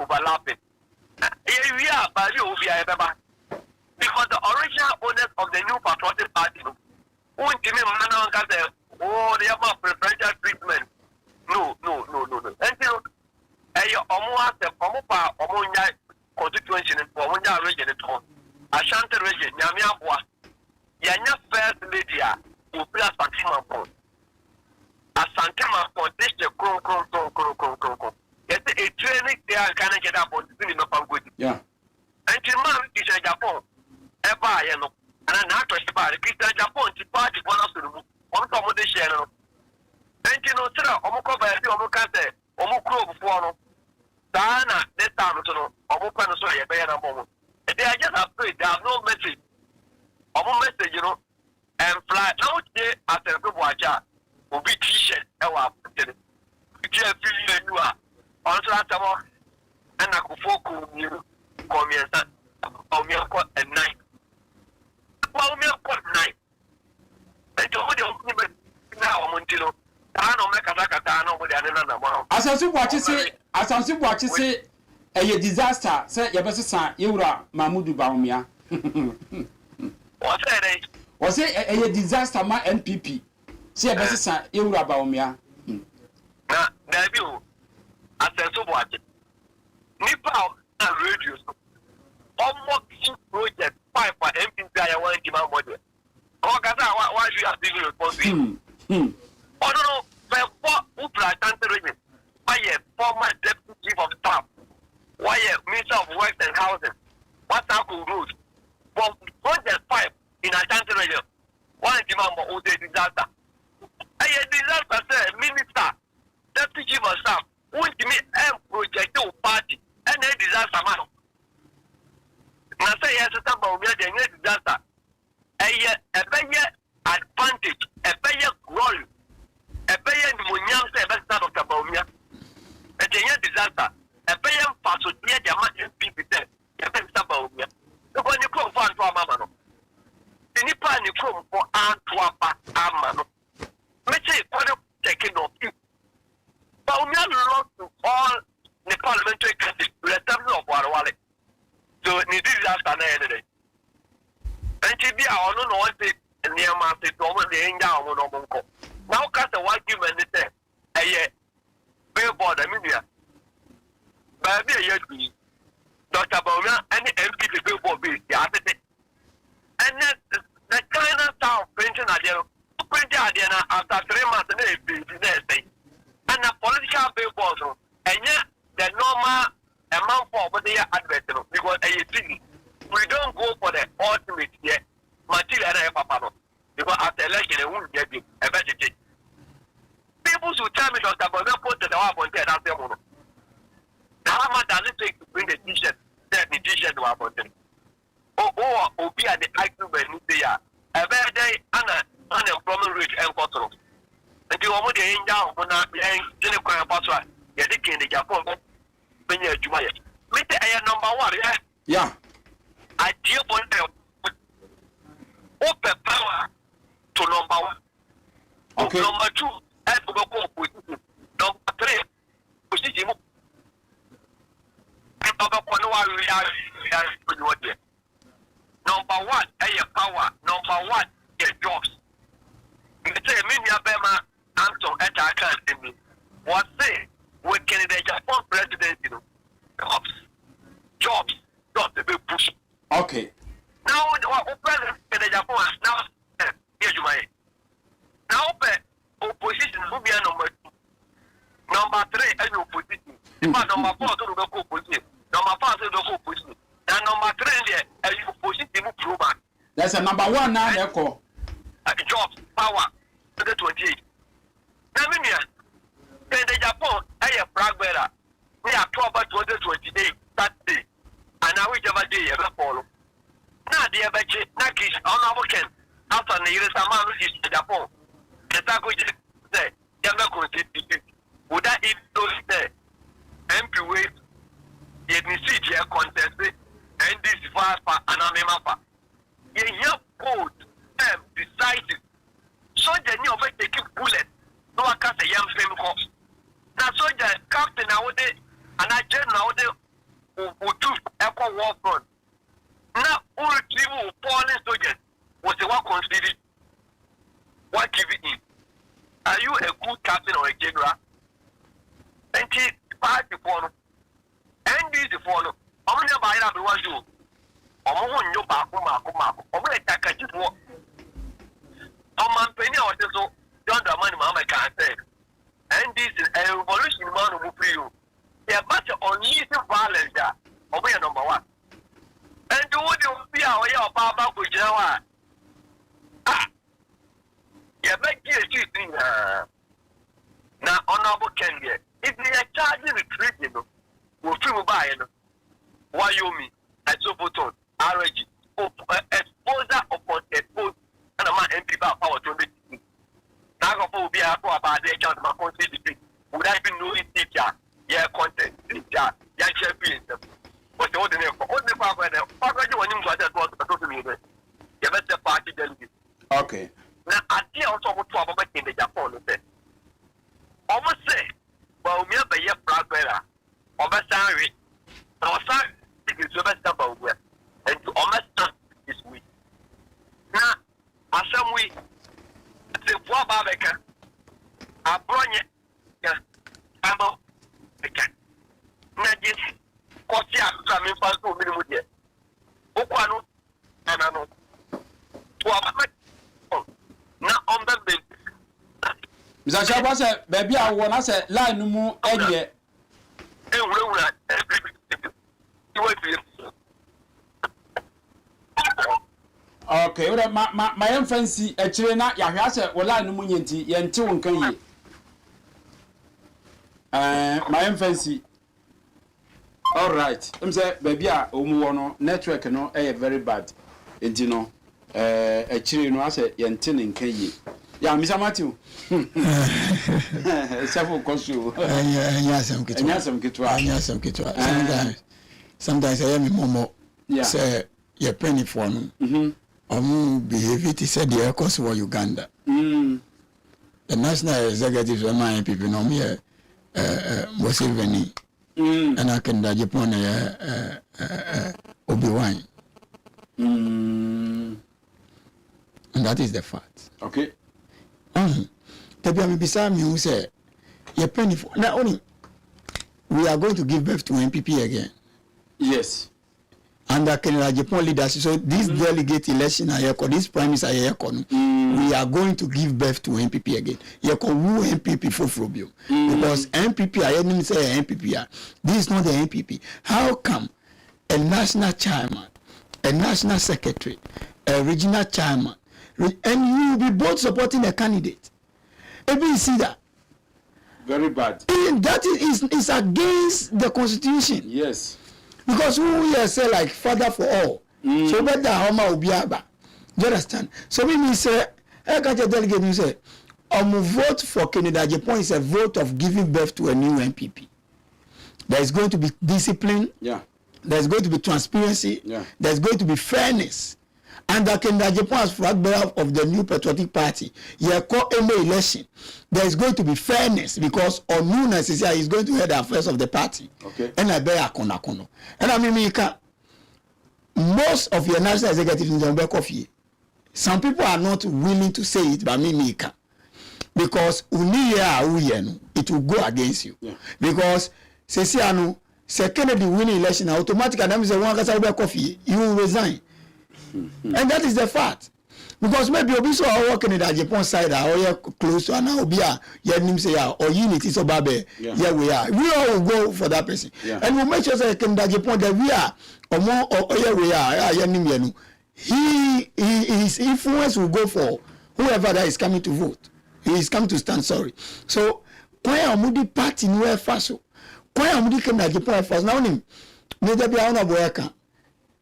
overlapping. Here we are, but you will be a baby. Because the original owners of the new patriotic party won't give me man on the oh, they have preferential treatment. No. And you know, almost the Omopa, Omonia constituency in Omonia region at home. Ashanti region, Yamiabwa, Yanya first lady, who play Santima Pond. A Santima Pond, this the crow. Get a training there, can I get up on the cinema good? Yeah. And your mom is a Japan. Eba, you know, and an actress about the Christian Japan to party one of the one accommodation. And you know, sir, Omoko by the Omokate, Omoko before Diana, this time, Omoko, sorry, a bear moment. They are just afraid, they have no message. Omo message, you know, and fly. Now, today, after a good watcher, will be t-shirt, our you are also at our and I could focus you, call me a son, or me at night. Well, me at night. And told you now, Montino. I don't make a Zakatano with another one. As I see what you say, a disaster, say your best son, Yura, Mahmoud Baumia. What's that? Was it a disaster, my NPP? See a best son, Yura Baumia. Now, there you as a subwatch. Nipa and radios. Almost project 5 for MPI. I want to give my model. Oh, why you have been responsible? Oh, no, but what Upra why a former deputy chief of staff? Why a minister of works and housing? What's our rules? But project 5 in Ashanti region. One demand for the disaster. A disaster, sir, minister, deputy chief of staff, won't give me a project party and a disaster man. Now say yes, about me, a disaster. A better advantage, a better role, a better Munyam, a better of Tabomia, a disaster, a better passo, dear Jamaican people there, a better Tabomia. The one you come for Amano. The Nipan you come for Antwapa Amano. Let's say, what a taking of you. Baumia lost to all the parliamentary candidates, the terms of Warwale. So, it is after an day. And she be our own one thing near my state, almost the end down on Omonco. Now, cast a white human is there. A year. Billboard, I mean, yeah. Baby, a year. Dr. Baumia, and the MP billboard be the other day. And then the China South pension idea, after 3 months, the next day. And a political billboard, and yet the normal amount for what they are advertising because we don't go for the ultimate yet. Material papa because after election they won't get it. A better thing. People should tell me Dr. Bono put the one on there. That's the one. How much does it take to bring the t-shirt? The t-shirt to our body. Oh, be at the IQ when they are. A very day unemployment rate and control. And you almost in down when I ain't password. You're taking the Japan. When you're Jumaya. Me number 1, yeah. Yeah. Agyapong open power to number 1. Okay. Number 2, position. Number 3, position. Number 1, power. Number 1, jobs. Say, me, Bema, Anton, and me. What say, we can the Japan president, jobs, not the big push. Okay. Now, what president in the Japan now, here you may. Now, opposition will be a number 2. Number 3, any opposition. Number 4, to the opposition. Number 5, to the opposition. And number 3, the opposition will prove that. That's a number 1 now, they call. Jobs, power, to the 28. Now, in the Japan, I have flag bearer. We are 2028, that day. And now whichever day you ever follow. Now, the Abachi, Nakis, honorable Ken, after the years a man is in Japan. The Taco say, younger constitution. Would that if those there? MP wait, yet me see here contest, and this is far for an amemapa. You hear code, decisive. So the new way taking bullet, no one can say young fame cost. Now, so the captain nowadays, and I general who do echo war front. Now, all the people falling soldiers was the one considered. What give it in? Are you a good captain or a general? And he party for and this is for no. I'm going to buy it up in 1 year. I'm going to buy it. I'm going to take it. I'm penny or so. Don't the money, Mama can't say. And this is a revolution man who for you. They are much unleashing violence there. Over number 1. And do what you be our Baba with Jawa. Ah, you make you see now honorable Kenya. If they are charging the treat, we'll feel by Wyoming, and so forth, RG, exposure upon exposure, and a man MP power to me. Now, will be about the account of my country. Would I be knowing teacher? Yeah, content, teacher, yeah, champion. But the ordinary, only power, you want him to go to me. You better party delegate. Okay. Now, I see also what trouble in the Japan. Almost say, well, me by your brother, almost sorry. Our son is the best about where, and to almost this week. Now, as some week, the poor Babeka, I brought you, I'm a cat. Not Kosia coming for 2 minutes here. Okwano, and I know. Now, on the bed. Mr. Chaba said, baby, I want to say, line no more, and okay, my infancy, a chilena, Yahasa, will lie no more, and 2 and can ye. My infancy. All right. I'm saying, baby, Umuano, network, no, very bad. And you know, a chilling, I said, Yantin and Kaye. Yeah, Mr. Matthew. Several costume. Yes, sometimes I am Momo. Yeah. Say, your penny for me. Behave it, he said, the air cost for Uganda. The national executives of my people know me, was even. And I can die upon Obi-Wan. And that is the fact. Okay. Tabi beside me who say, "Your penny for not only we are going to give birth to MPP again." Yes. Under Agyapong leadership, so this delegate election, this prime minister, we are going to give birth to MPP again. You can woo MPP for Frobio because MPP, I didn't say MPP. This is not the MPP. How come a national chairman, a national secretary, a regional chairman, and you will be both supporting a candidate? Maybe you see that. Very bad. And that is against the constitution. Yes. Because who we say like father for all. So better Homa Obiaba. Do you understand? So we say, I got a delegate who say, vote for Canada Agyapong is a vote of giving birth to a new MPP. There is going to be discipline. Yeah. there's going to be transparency, there's going to be fairness. And that Agyapong as flag bearer of the new patriotic party, election, there's going to be fairness because on noon is going to head the affairs of the party. Okay. And I bear kono. And I mean, most of your national executives in the coffee. Some people are not willing to say it, but me because it will go against you. Yeah. Because Kennedy winning election automatically, coffee, you will resign. And that is the fact. Because maybe Obiso are working in the Agyapong side or you're close to an Obia, or unity so babe. Yeah, we are. We all will go for that person. Yeah. And we'll make sure that Agyapong that we are or more or yeah we are. His influence will go for whoever that is coming to vote. He is coming to stand sorry. So why amudi party no faso? Why amudi came to Agyapong first? Now him. Neither be on a boyaka.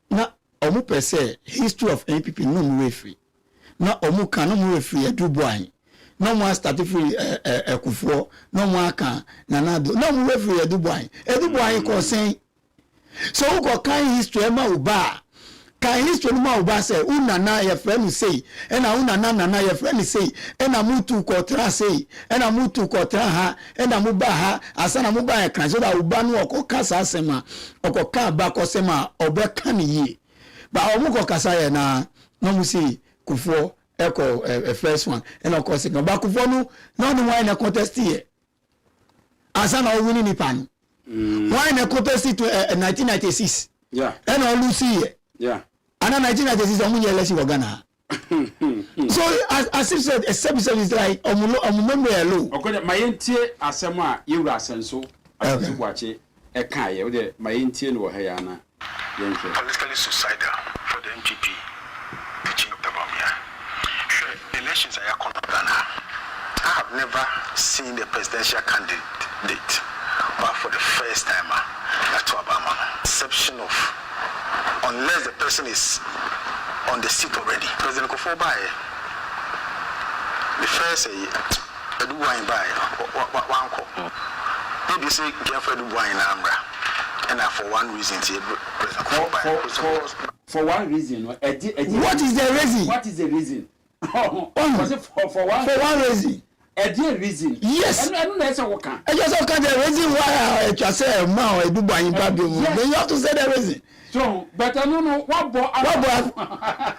Na omu per se history of NPP no more free. Na omu kan no more free edu boy. No more start free Kufuor. No more kan nanado. No more free edu boy. Edu boy ko saying. So who go kind history ema uba. Kan history no more uba say unana your friend say. Ena unana nana your friend say. Ena mutu ko tra say. Ena mutu ko tra ha. Ena muba ha. Asana muba e kan so da uba no ko kasa asema. Oko kan ba ko sema obe kan yi. But omuko kasaya na no musi Kufuor echo first one and of course second. But Kufuor no the why na contest here. Asana o winning pan. Why na contest to 1996. Yeah. And all Lucy here. Yeah. And 1996 omu election for Ghana. So as if said a subset is like remember alone. Okay, my entie asema yura asenso asenso kwache e kan ye de my entie no he ya na. Politically suicidal for the NPP teaching Dr. Bawumia. Sure, elections are Ghana. I have never seen the presidential candidate, but for the first time, at Obama, exception of unless the person is on the seat already. President Kufuor by the first do wine by one call. Maybe say careful do wine Amra. And for one reason, for one reason, what is the reason? What is the reason? Was it for one reason? A dear reason. Yes. I don't know what can. I just can't the reason why I just say now I do buy in Babylon. You have to say the reason. So, but I don't know what boy.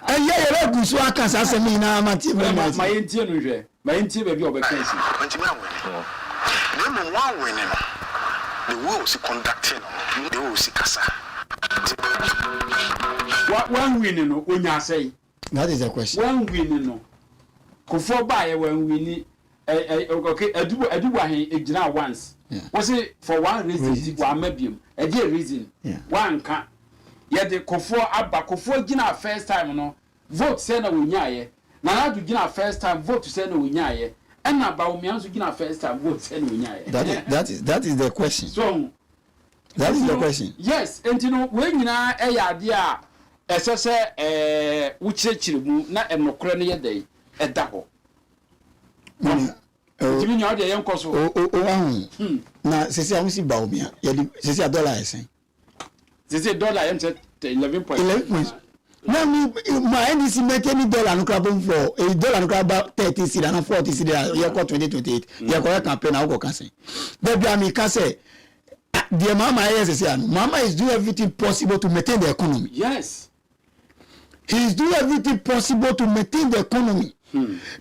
And yeah, you go so I can say me now. My intern, my intern, baby, over crazy. One winning. The will see conducting, the will see Kasa. What one winning, when you say? That is the question. One winning, Kufuor by when we need okay, I do a once. Was it for one reason? One maybe a dear reason. One can't. Yet the Kufuor Abba Kufuor Gina first time, no vote send a winyaye. Now to Gina first time vote to send a winyaye. And now Bawumia to Gina first time vote send winyaye. That is the question. So that is the question. Yes, and you know when you know a idea as I say which not a mocrania day a double. You know the young cost. Now, since I see Bawumia, since $1 saying. This is $11 11 now, my NDC make any dollar no crab for $1 no crab about 30 cedi and 40 cedi. You got 2028. You got campaign. I go can say. Baby, I can say. Dear Mama, Mama is doing everything possible to maintain the economy. Yes, he is doing everything possible to maintain the economy.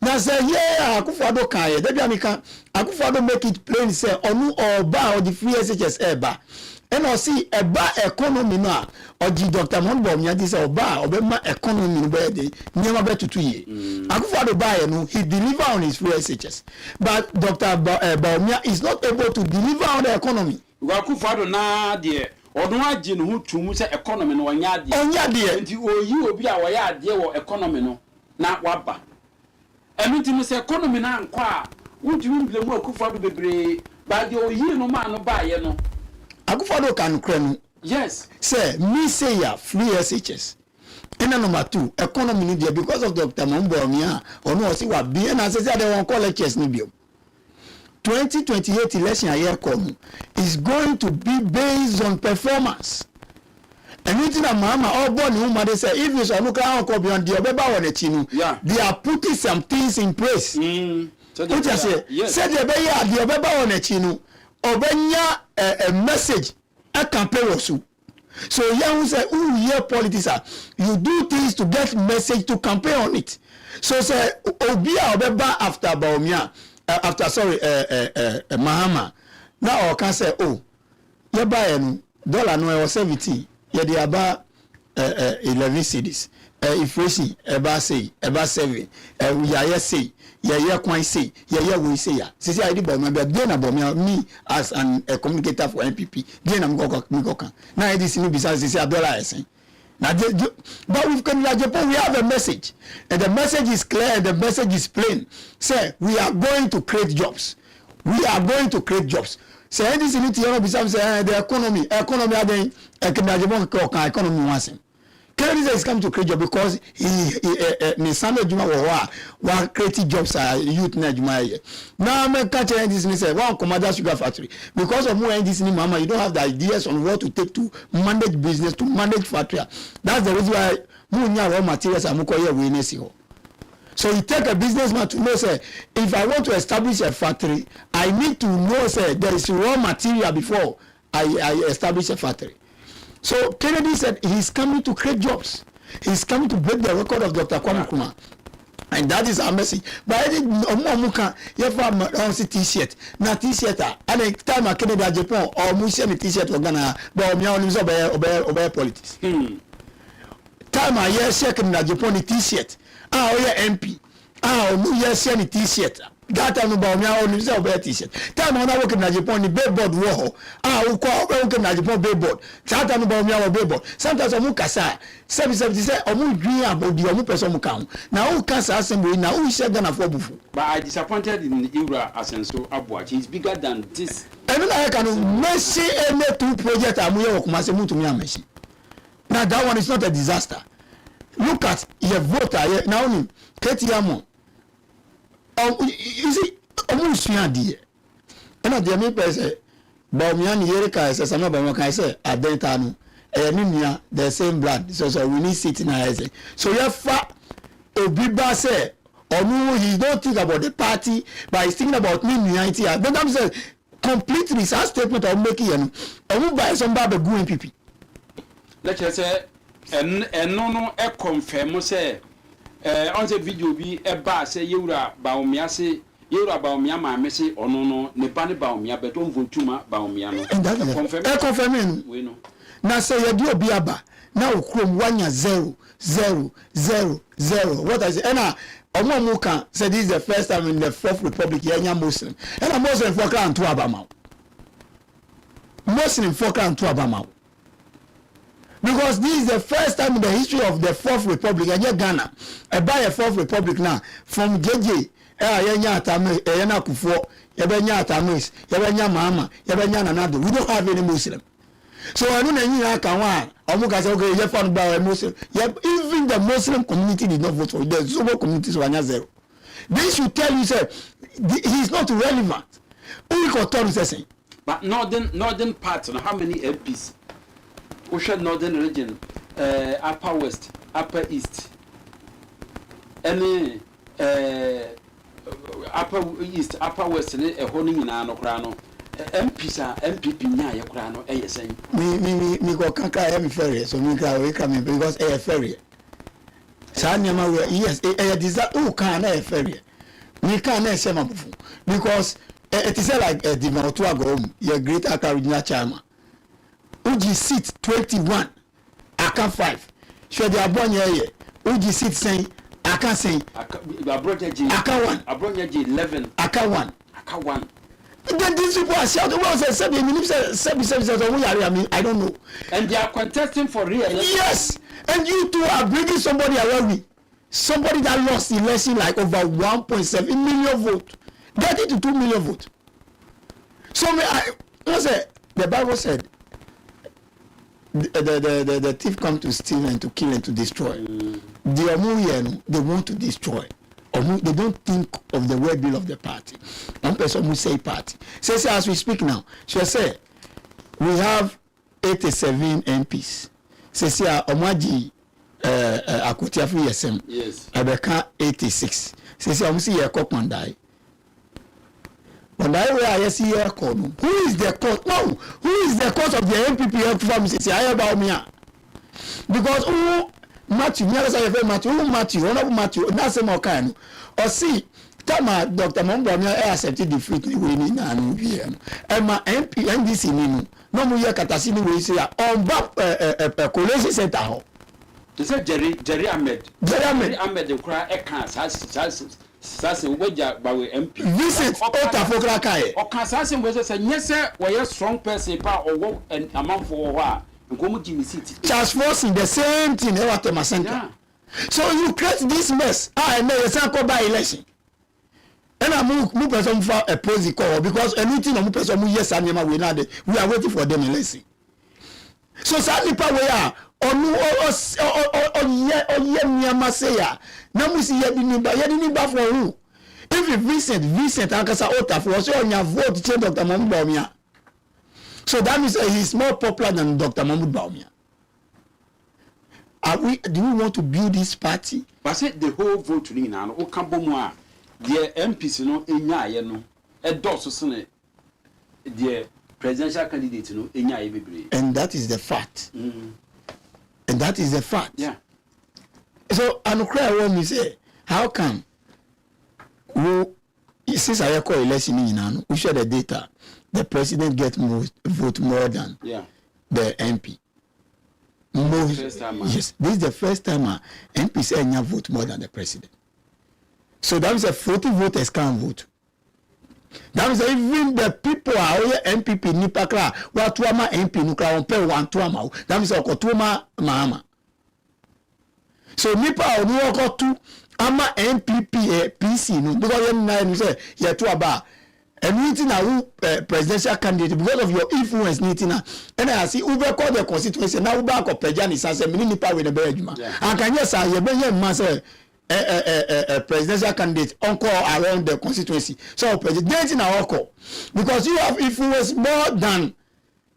Now say yeah, Akufo-Addo can. Baby, I can. Akufo-Addo make it plain say onu oba or the free SHS eba. And I see a bar economy now, or the Dr. Monbom, this or bar, or my economy where they never better 2 years. Akufo-Addo buy, he deliver on his free SHS. But Dr. Bawumia is not able to deliver on the economy. Akufo-Addo na dear, or no agent who to say economy no one yard, and you will be our yard, dear economy no, not wabba. And meeting say economy now, would you blame Akufo-Addo be but you no man no buy, you know. Akufo-Addo can claim. Yes. Say, me say ya free SHS. And number 2, economy media because of Dr. Monbom or no see what be and as I said they won't call lectures nibio. 2028 election year come is going to be based on performance. anything that mama all born who mother say if you so look around ko beyond the obeba on the chinu they are putting some things in place so what you say say the obey the obeba on the chinu obenya a message a campaign also so you say who hear politics you do things to get message to campaign on it so say obia obeba after baomia after sorry mahama now can say oh you buy dollar no was 70 ye dey about 11 cedis inflation eba 7 we are say ye kwan say ye we say ya say I dey bomb be na bomb me as an communicator for NPP then am go kan now this new business say dollar esen now but we've come to Agyapong we have a message and the message is clear and the message is plain say we are going to create jobs say this is it say the economy again economy once Kennedy is coming to create jobs because he Nisano Juma wa create jobs youth na Juma now I'm catching this say one commander sugar factory because of more this mama you don't have the ideas on what to take to manage business to manage factory that's the reason why munya raw materials amuko here we nesi ho. So you take a businessman to know, say, if I want to establish a factory, I need to know, say, there is raw material before I establish a factory. So Kennedy said he's coming to create jobs. He's coming to break the record of Dr. Kwame Nkrumah. And that is our message. But I think Omuka, you have a t-shirt. Now t-shirt, and the time I came to Agyapong, or Musi t-shirt, or Ghana, but I'm obey politics. Time I hear second Agyapong t-shirt. Oh yeah MP no yes any t-shirt that time about me on say obey t-shirt time on work in Agyapong the billboard wo ho work in Agyapong billboard that time about me on billboard sometimes omu kasa say omu dream about the omu person kan na who can assembly na who share Ghana for bufu but I disappointed in Ira Asenso Abuachi is bigger than this and I can mercy any two project amu ye Kumase mu to me ameshi now that one is not a disaster. Look at your voter now only Ketiamo. You see, almost 3 years. And at the me person, Bamian Yerika says, I'm not Bamakan say, I don't know. And the same blood. So we need sit in our say. So you have Obiba say, or no, he don't think about the party, but he's thinking about me. But I'm saying, complete research statement of making and who buy somebody go in PP. Let's say. And no confirm say on the video be a bar say Yura Baumia say Yura Baumia ma say or no ne bani Baumia but on Vutuma Baumiano. And that confirming we know. Now say you do biaba now chrome 1 0 0 0. What I say and Omomuka said this is the first time in the Fourth Republic Yanya Muslim. And a Muslim for crown to Abama. Muslim for crown to Abama. Because this is the first time in the history of the Fourth Republic, and Ghana, I buy a Fourth Republic now from JJ, we don't have any Muslim. So I don't know okay, you found by a Muslim. Even the Muslim community did not vote for the Zobo communities were 0. This should tell you, sir, he's not relevant. But northern part, how many MPs? Ocean Northern Region, Upper West, Upper East, any Upper East, Upper West, a holding in Anokrano, MPP Nya Yakrano, ASN. Me go Kanka every ferry, so me go coming because a ferry. Sanyama, yes, a desire, who can a ferry? We can't say because it is like a Dimautua go home, your great Akarina Chama. Uji seat 21, Aka 5. So they are born here. Uji seat saying, Aka saying, Aka 1, Abronya 11, Aka 1, Aka 1. Then these people are shouting, well, I don't know. And they are contesting for re-election. Yes, and you two are bringing somebody around me. Somebody that lost the election like over 1.7 million votes. Get it to 2 million votes. So the Bible said, the thief come to steal and to kill and to destroy. The Omuyen, they want to destroy. They don't think of the well-being of the party. One person will say party. Say as we speak now, she say we have 87 MPs. sesi a omaji akutia free yesem abeka 86 sesi omsi ye kokondai ondai we ayesi ye kono who is the cause no who is the cause of the MPP from sesi ayeba omia because Matthew nyala say Matthew honorable Matthew na say mo kan no o see tama Dr. Mambo amia accept defeat ni we ni na no wie no e ma MP NDC ni no mo ye katasi ni we say on back college center ho. They said Jerry Ahmed the cry e kan sase woja ba we MP visit otafokra kai o kan sase we say nyese we strong person pa owo amamfo wo ho a Charles forcing the same thing e what ma center. Yeah. So you create this mess. I know you say go by election. And I move person for a pose call because anything no person mu yes and we now we are waiting for them election. So sadly pa we are onu ye nyama say ya na mu si ye ni ba for who if Vincent akasa ota for so on your vote change Dr. Mahmoud Bawumia. So that means he's more popular than Dr. Mahmoud Bawumia. Do we want to build this party? But say the whole vote ni na o kan bomu a the MPs no enya aye no e doso sene the presidential candidate no enya aye bebre. And that is the fact. And that is the fact. Yeah. So anokra when we say how come since I call election in no we share the data the president get vote more than the MP. Yes, this is the first time MP say vote more than the president. So that means 40 voters can't vote. That means even the people are MPP nipa kra wa tuama MP nukra on pay one tuama. That means okotuma mama. So nipa onu okotu ama MPP PC no because you know say you to aba and meeting now presidential candidate because of your influence meeting and I see Ube call the constituency now Ube ko pejani say mini nipa we the bedjuma and can yes say you be man say presidential candidate encore around the constituency so president na oko because you have influence more than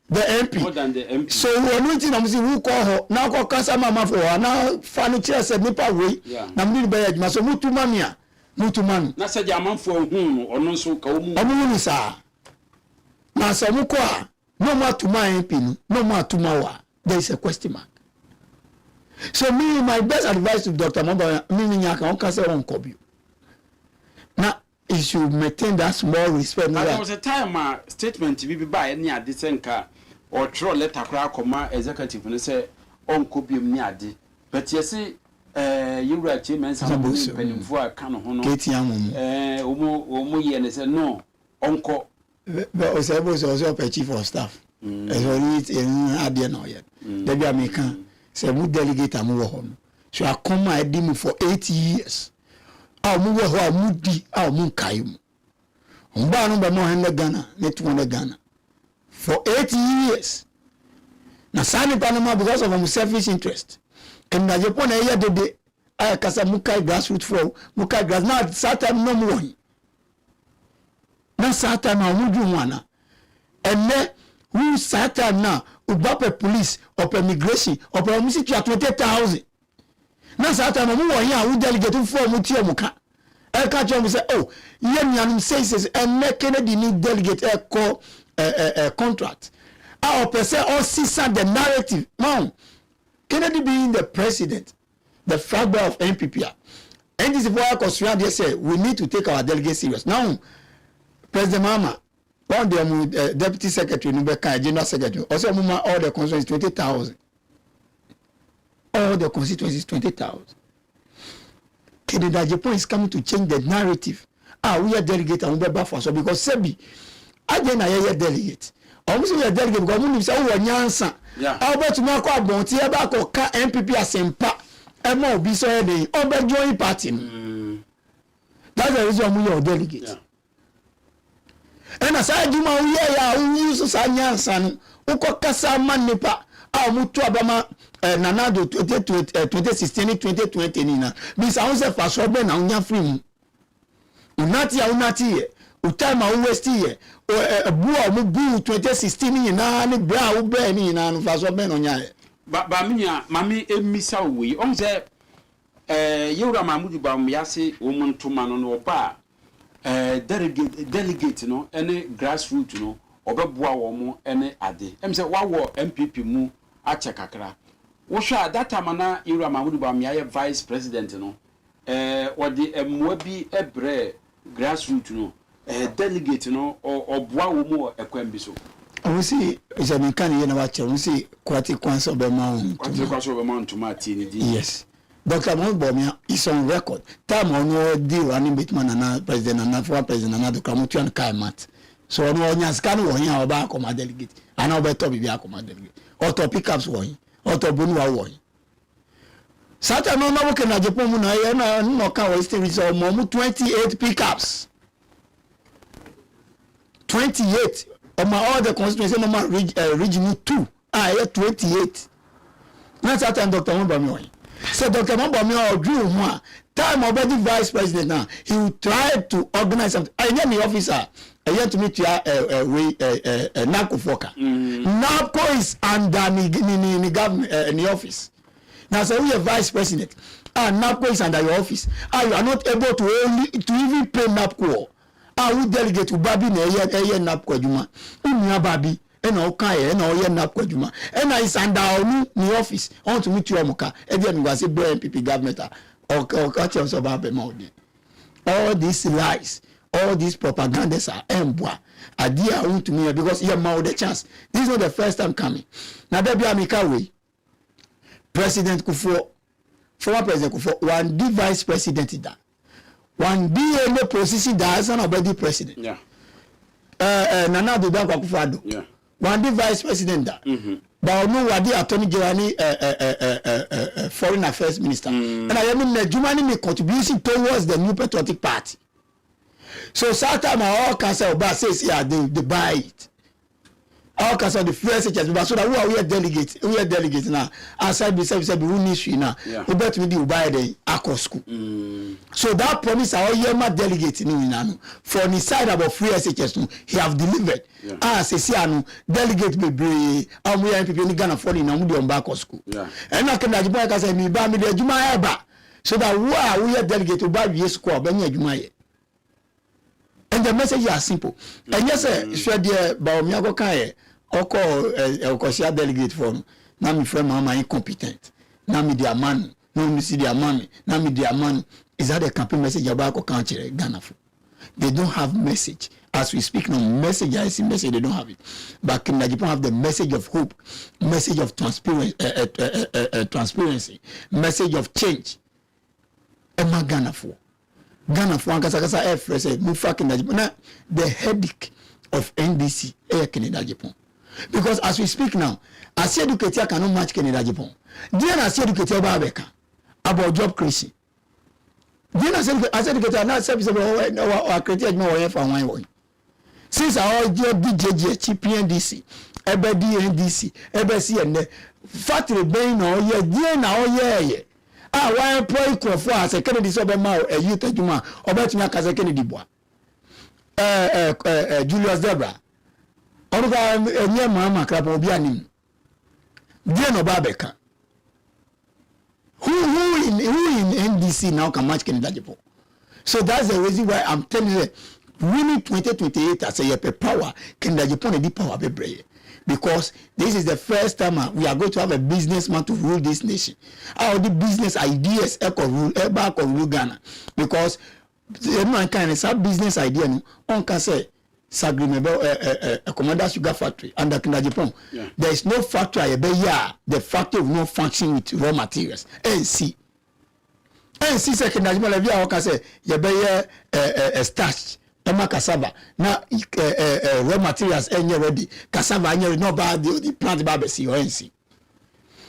the MP. More than the MP. So we meeting am see who call her now call cancer mama for now furniture say nipa we na mini bedjuma so mutu mamia mutumanu na se jamanfo hu ono nso ka omu omu sa na so mu ko a no mo atuma MP no mo atuma wa there is a question mark. So me my best advice to Dr. Mambo me nyaka on say on kobio na he should maintain that small respect. There was a time statement bi ba ni ade senka or throw letter kra koma executive no say on kobio ni ade but yes you were chairman some penifo aka no ho no omo ye ne say no onko but also chief of staff as well it in ade no yet they be american say we delegate am wo ho no so I come my dim for 8 years mu wo ho mu di mu kai mu mba no be mo hen Ghana ne 200 Ghana for 8 years na sani panama because of selfish interest. And Agyapong na year de I kasa mukai grassroots flow mukai grass na Satan no mo na Satan na muju wana ene who Satan na ubape police or immigration or misi 20,000 na Satan no mo yan who delegate for mu tie muka e ka cho mo say oh ye nuanum says ene Kennedy need delegate e call contract our person all see the narrative now Kennedy being the president, the flag bearer of NPP, and this is why they say we need to take our delegate serious. Now, President Mama, one the deputy secretary, general secretary, also all the constituencies 20,000. All the constituencies 20,000. Kennedy Agyapong is coming to change the narrative. We are delegate and we are for so because Sebi, I are delegate. Almost we are delegate because we say we are Albert Mako Abonti eba ko ka MPP asempa e mo obi so e dey obe join party. That's the reason we are delegate. And aside you ma we ya use sa nyansa no uko kasa manipa mutu abama nanado 2016 2020 ni na bi sa won se fa so be na unya free mu. Unati ye utama west ye bua mu bu 2016 ni na ni bra wo be ni na no fa so be no nya ba minya mami emisa we on say yewra mamudu ba myase wo montoma no ba delegate no ene grassroots no obeboa wo mo ene ade em say wawo MPP mu ache kakra wo hwa data mana yewra mamudu ba myaye vice president no wodi emwa bi ebre grassroots no delegate no oboa wo mu ekwan bi so we see is a mechanic in our church. We see quite quite of amount. Yes. Dr. Monbomia is on record. Time on no deal running between another president and former president and Dr. Mutu and Kaimat. So no one has can one year about command delegate. And now better be a command delegate. Or to pick up one. Or to Bunua one. Satan no working at Agyapong no car still is 28 pickups. 28. All the constituency region 2 28. That's that time Dr. Monbomia. So Dr. Monbomia drew one time already vice president now. He will try to organize something. I am the officer. I want to meet you NAPO Foka. NAPO is under the government in the office. Now so we are vice president. And NAPO is under your office. And you are not able to even pay NAPO. I will delegate to Babi na eye NAPO juma. Unya Babi ena okan na oye NAPO juma. Ena is under onu ni office. I want to meet you amuka. E dey me go say MPP government or catch us about Maudi. All these lies, all these propagandas are embwa. Adia want to me because you have the chance. This is not the first time coming. Now there be amika way. President Kufuor, former President Kufuor, one the vice president that. One be no position that as an already president. Yeah. Nana do Dankwa Akufo-Addo. Yeah. One the vice president that. But no what the attorney general foreign affairs minister. And I mean Jumani make contribution towards the New Patriotic Party. So Saturday all council Oba says yeah they buy it. All council the first such as so that we are delegates now. Aside we say we need you now. We bet we do buy the Akko school. So that promise our Yema delegate in for the side about free SHS he have delivered. Say delegate be brave. We are people in Ghana for the Namudu on Akko school. And I can Agyapong say me ba me the Juma eba. So that we are delegate to buy the school ben Juma. And the message is simple. And yes, sir, dear Baomiago Kaye, Okosia delegate for now, my friend, Mama incompetent. Now, me their man, no, me see their money, now, me their man. Is that a campaign message about country Ghana? They don't have message. As we speak now, message, I see message, they don't have it. But in Agyapong have the message of hope, message of transparency, message of change. Emma Ghana for. Ghana for Ankasa F said Mufa Agyapong. The headache of NDC Agyapong. Because as we speak now, as educator cannot match Agyapong. Then as educator about job creation. Then as educator now service or created no for one. Since our DJG, PNDC, DNDC, EBC and factory being all year, now yeah. Why employ for as a Kennedy Sobema, a youth Juma, or better as a Kennedy boy. Julius Debra. Oruga near Mama Crab Obianim. Diano Babeka. Who in NDC now can match Kennedy Agyapong? So that's the reason why I'm telling you, winning 2028 as a power, Kennedy Agyapong the power be brave. Because this is the first time we are going to have a businessman to rule this nation. All the business ideas back of rule Ghana. Because everyone can have business idea. On can say a Commander Sugar Factory under Agyapong. There is no factory. The factory will not function with raw materials. NC second Agyapong can say a starch. Emma cassava now raw materials any ready cassava any no bad the plant babesi or NC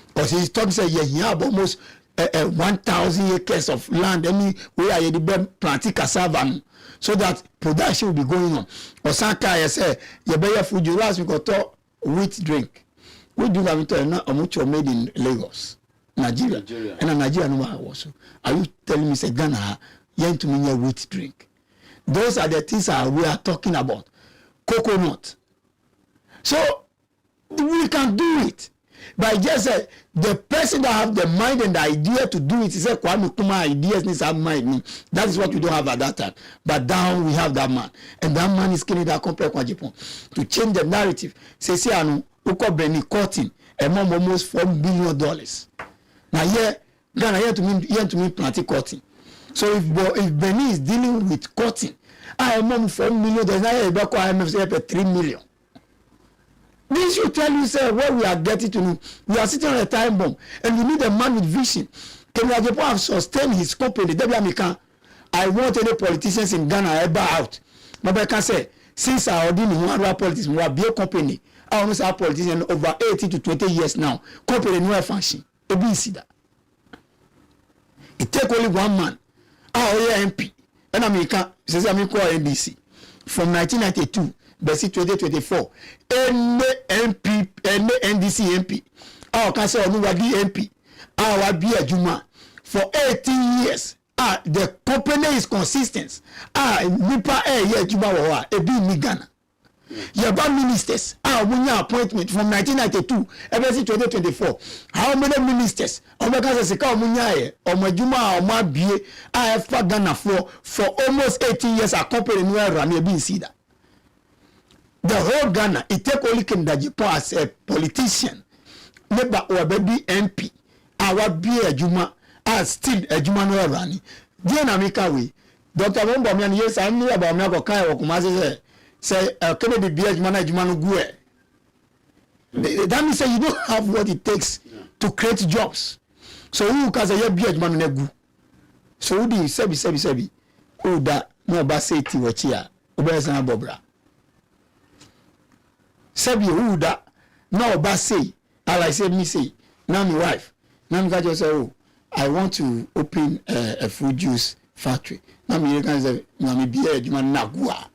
because he's talking say you have almost 1,000 acres of land any where you the planting cassava so that production will be going on. Osaka say you buy food you last we got wheat drink we do have it now much made in Lagos Nigeria and Nigeria no also are you telling me say Ghana you to me wheat drink? Those are the things we are talking about. Coconut. So we can do it. But just the person that have the mind and the idea to do it is a Kwame Nkrumah ideas needs have mind. That is what we don't have at that time. But now we have that man, and that man is killing that complex Agyapong to change the narrative. Say anu uko Benny cutting among almost $4 billion. Now here Ghana here to me planting cotton. So if Benny is dealing with cotton, I am $4 million. Now IMF say $3 million. This should tell you, sir, where we are getting to know. We are sitting on a time bomb, and we need a man with vision. Can Agyapong have sustained his company? I want any politicians in Ghana ever out. But I can say, since I already know one politics, we have a company. I almost have politicians over 80 to 20 years now. Company no function. It be see that. It take only one man. MP. And America says I'm call NDC from 1992. Besi 2024 any MP any NDC MP our council onuwadi MP our be adwuma for 18 years the company is consistent nipa ye adwuma wo a ebi ni Ghana yaba ministers munya appointment from 1992 besi 2024 how many ministers omeka se ka munya ye omadwuma omabie fa Ghana for almost 18 years a company no run ebi see that. The whole Ghana, it take only Agyapong as a politician. Neba or baby MP, our be a Juma, as still a Juma no running. Dear Namika, we, Dr. Wombomian, yes, I knew about Mako Kai or Kumaze, say, Kennedy be a Jumana Jumano Gue. That means you don't have what it takes to create jobs. So who can say, be a Jumano? So who do you say, oh, that no baseti wachia, Ubezana Bobra. Sabi who that now ba say, I said me say, now my wife, now me just say, oh, I want to open a fruit juice factory. Now me can say, now me be a human nagua.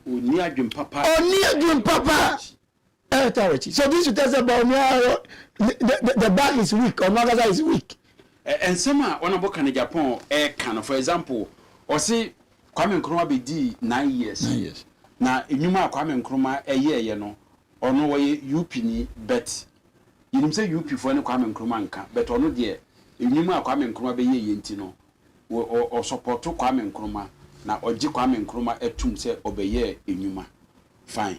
Near Jim Papa. Oh, near Jim Papa. So this is tell about me. The back is weak, or Magaza is weak. And some one about Agyapong can, for example, or say Kwame Nkrumah be D 9 years. 9 years. Na enyuma Kwame Nkrumah ye no ono wo UP ni bet yinim say UP fo ne Kwame Nkrumah nka bet ono de enyuma Kwame Nkrumah be ye enti no o support Kwame Nkrumah na oji Kwame Nkrumah etum say obeye enyuma fine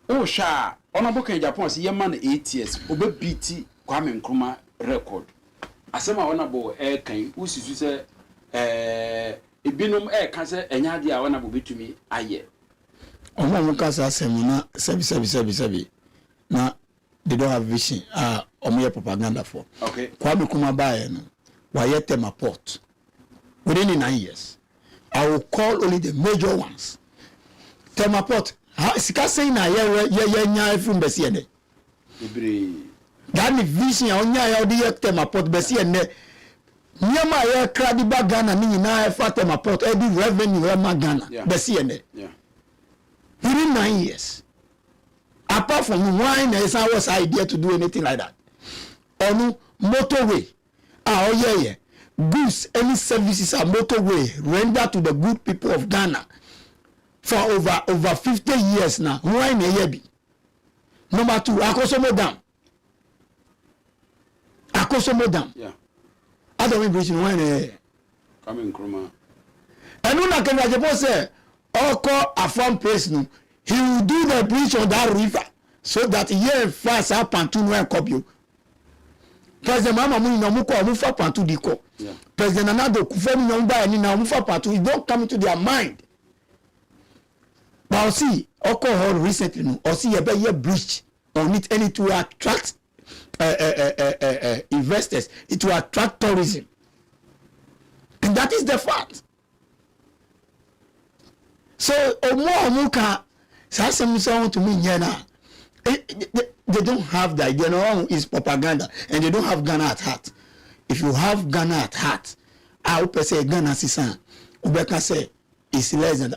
o sha ono boka Agyapong say ye man 8 years obe beat Kwame Nkrumah record asema ona bo kan usisu say Ibinum ka se enya de a wana bobetumi aye omo ka sa semina sebi na they don't have vision omo propaganda for okay Kwame Nkrumah bae no why tema port within 9 years I will call only the major ones tema port sika say na ye nya from besi ene ibre that vision onya ya odi tema port besi ene Nyama ya kradiba Ghana ni nyina fata maport edi revenue ma Ghana besi ene. Yeah. Within 9 years. Apart from wine there is our idea to do anything like that. Onu motorway. Yeah. Goods, any services are motorway rendered to the good people of Ghana for over 50 years now. Wine yebi. Number 2, Akosomo Dam. Yeah. I don't bridge no one Kwame Nkrumah. And when Agyapong say Oko Afam place no, he will do the bridge on that river so that here fast up pantu no enkobio. President Mama mu na mu ko mu fa pantu di ko. President Nana Kufuor mu na mba ni na mu fa pantu, it don't come into their mind. But see Oko hall recently no, or see a bridge on it any to attract investors, it will attract tourism, and that is the fact. So omuka sasem so to me now they don't have the idea. No, is propaganda, and they don't have Ghana at heart. If you have Ghana at heart, I would say Ghana sisan ubeka say is less than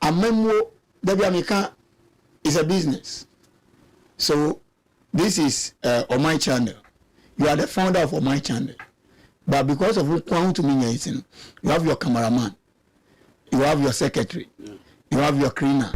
amemo America is a business. So this is on my channel. You are the founder of my channel. But because of who come to me, you have your cameraman, you have your secretary, you have your cleaner,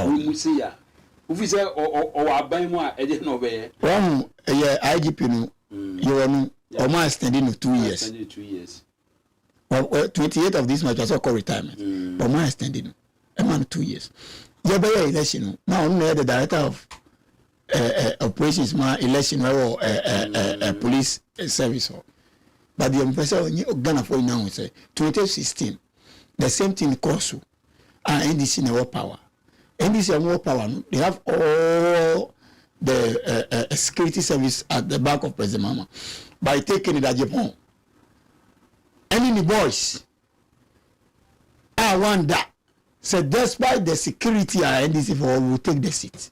we see ya. Ufi say o aban mu a eje no be. One IGP no. You know, Oma extending 2 years. Extended 2 years. Well, 28th of this month was called retirement. Oma extending a man 2 years. Yeah, by election now, only the director of operations, my election or police service. But the professor Ghana for now say 2016, the same thing Kosu and NDC no power. NDC more power. They have all the security service at the back of President Mama by taking it Agyapong. And the boys, I want that. So despite the security and NDC for all, will take the seat.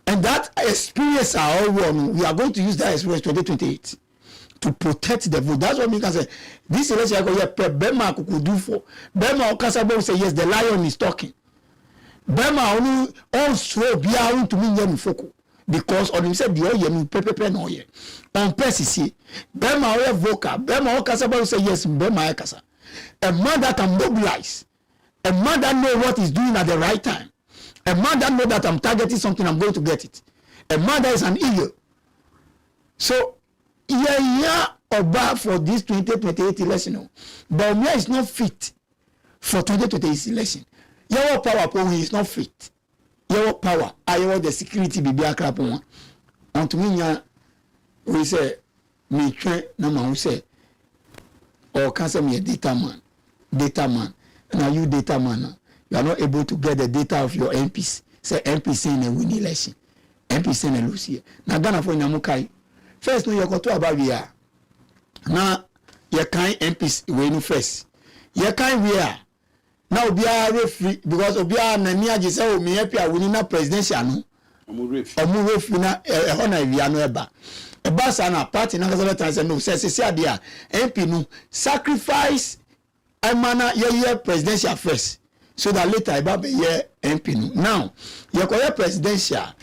And that experience are all wrong. We are going to use that experience 2028 to protect the vote. That's what we can say. This election I go here, Bema could do for Bema Okasabo say yes, the lion is talking. Bema only also be out to me yem foko because on him said the oye pepe no ye. On persisi Bema oye vocal. Bema Okasabo say yes, Bema Ekasa. A man that can mobilize, a man that know what he's doing at the right time. A man that know that I'm targeting something, I'm going to get it. A man that is an eagle. So, yeah, Oba for this 2028 election, but Omia is not fit for 2028 election. Your power, he is not fit. Your power, I want the security be a crap on. And to me, we say, me train, no man, we say, or cancel me a data man. Now you data man. You are not able to get the data of your MPs. Say MPs in a win election. MPs in a lose here. Now Ghana for Namukai. First no you got to about we are. Now you kind MPs win first. You kind we are. Now we are referee because we are Nania just say me happy winning a presidential no. Omu referee na ehona we are no eba. Eba sana party na kaza betan no say dia MP no sacrifice amana ye presidential first. So that later I be here MP. Now, you call presidential.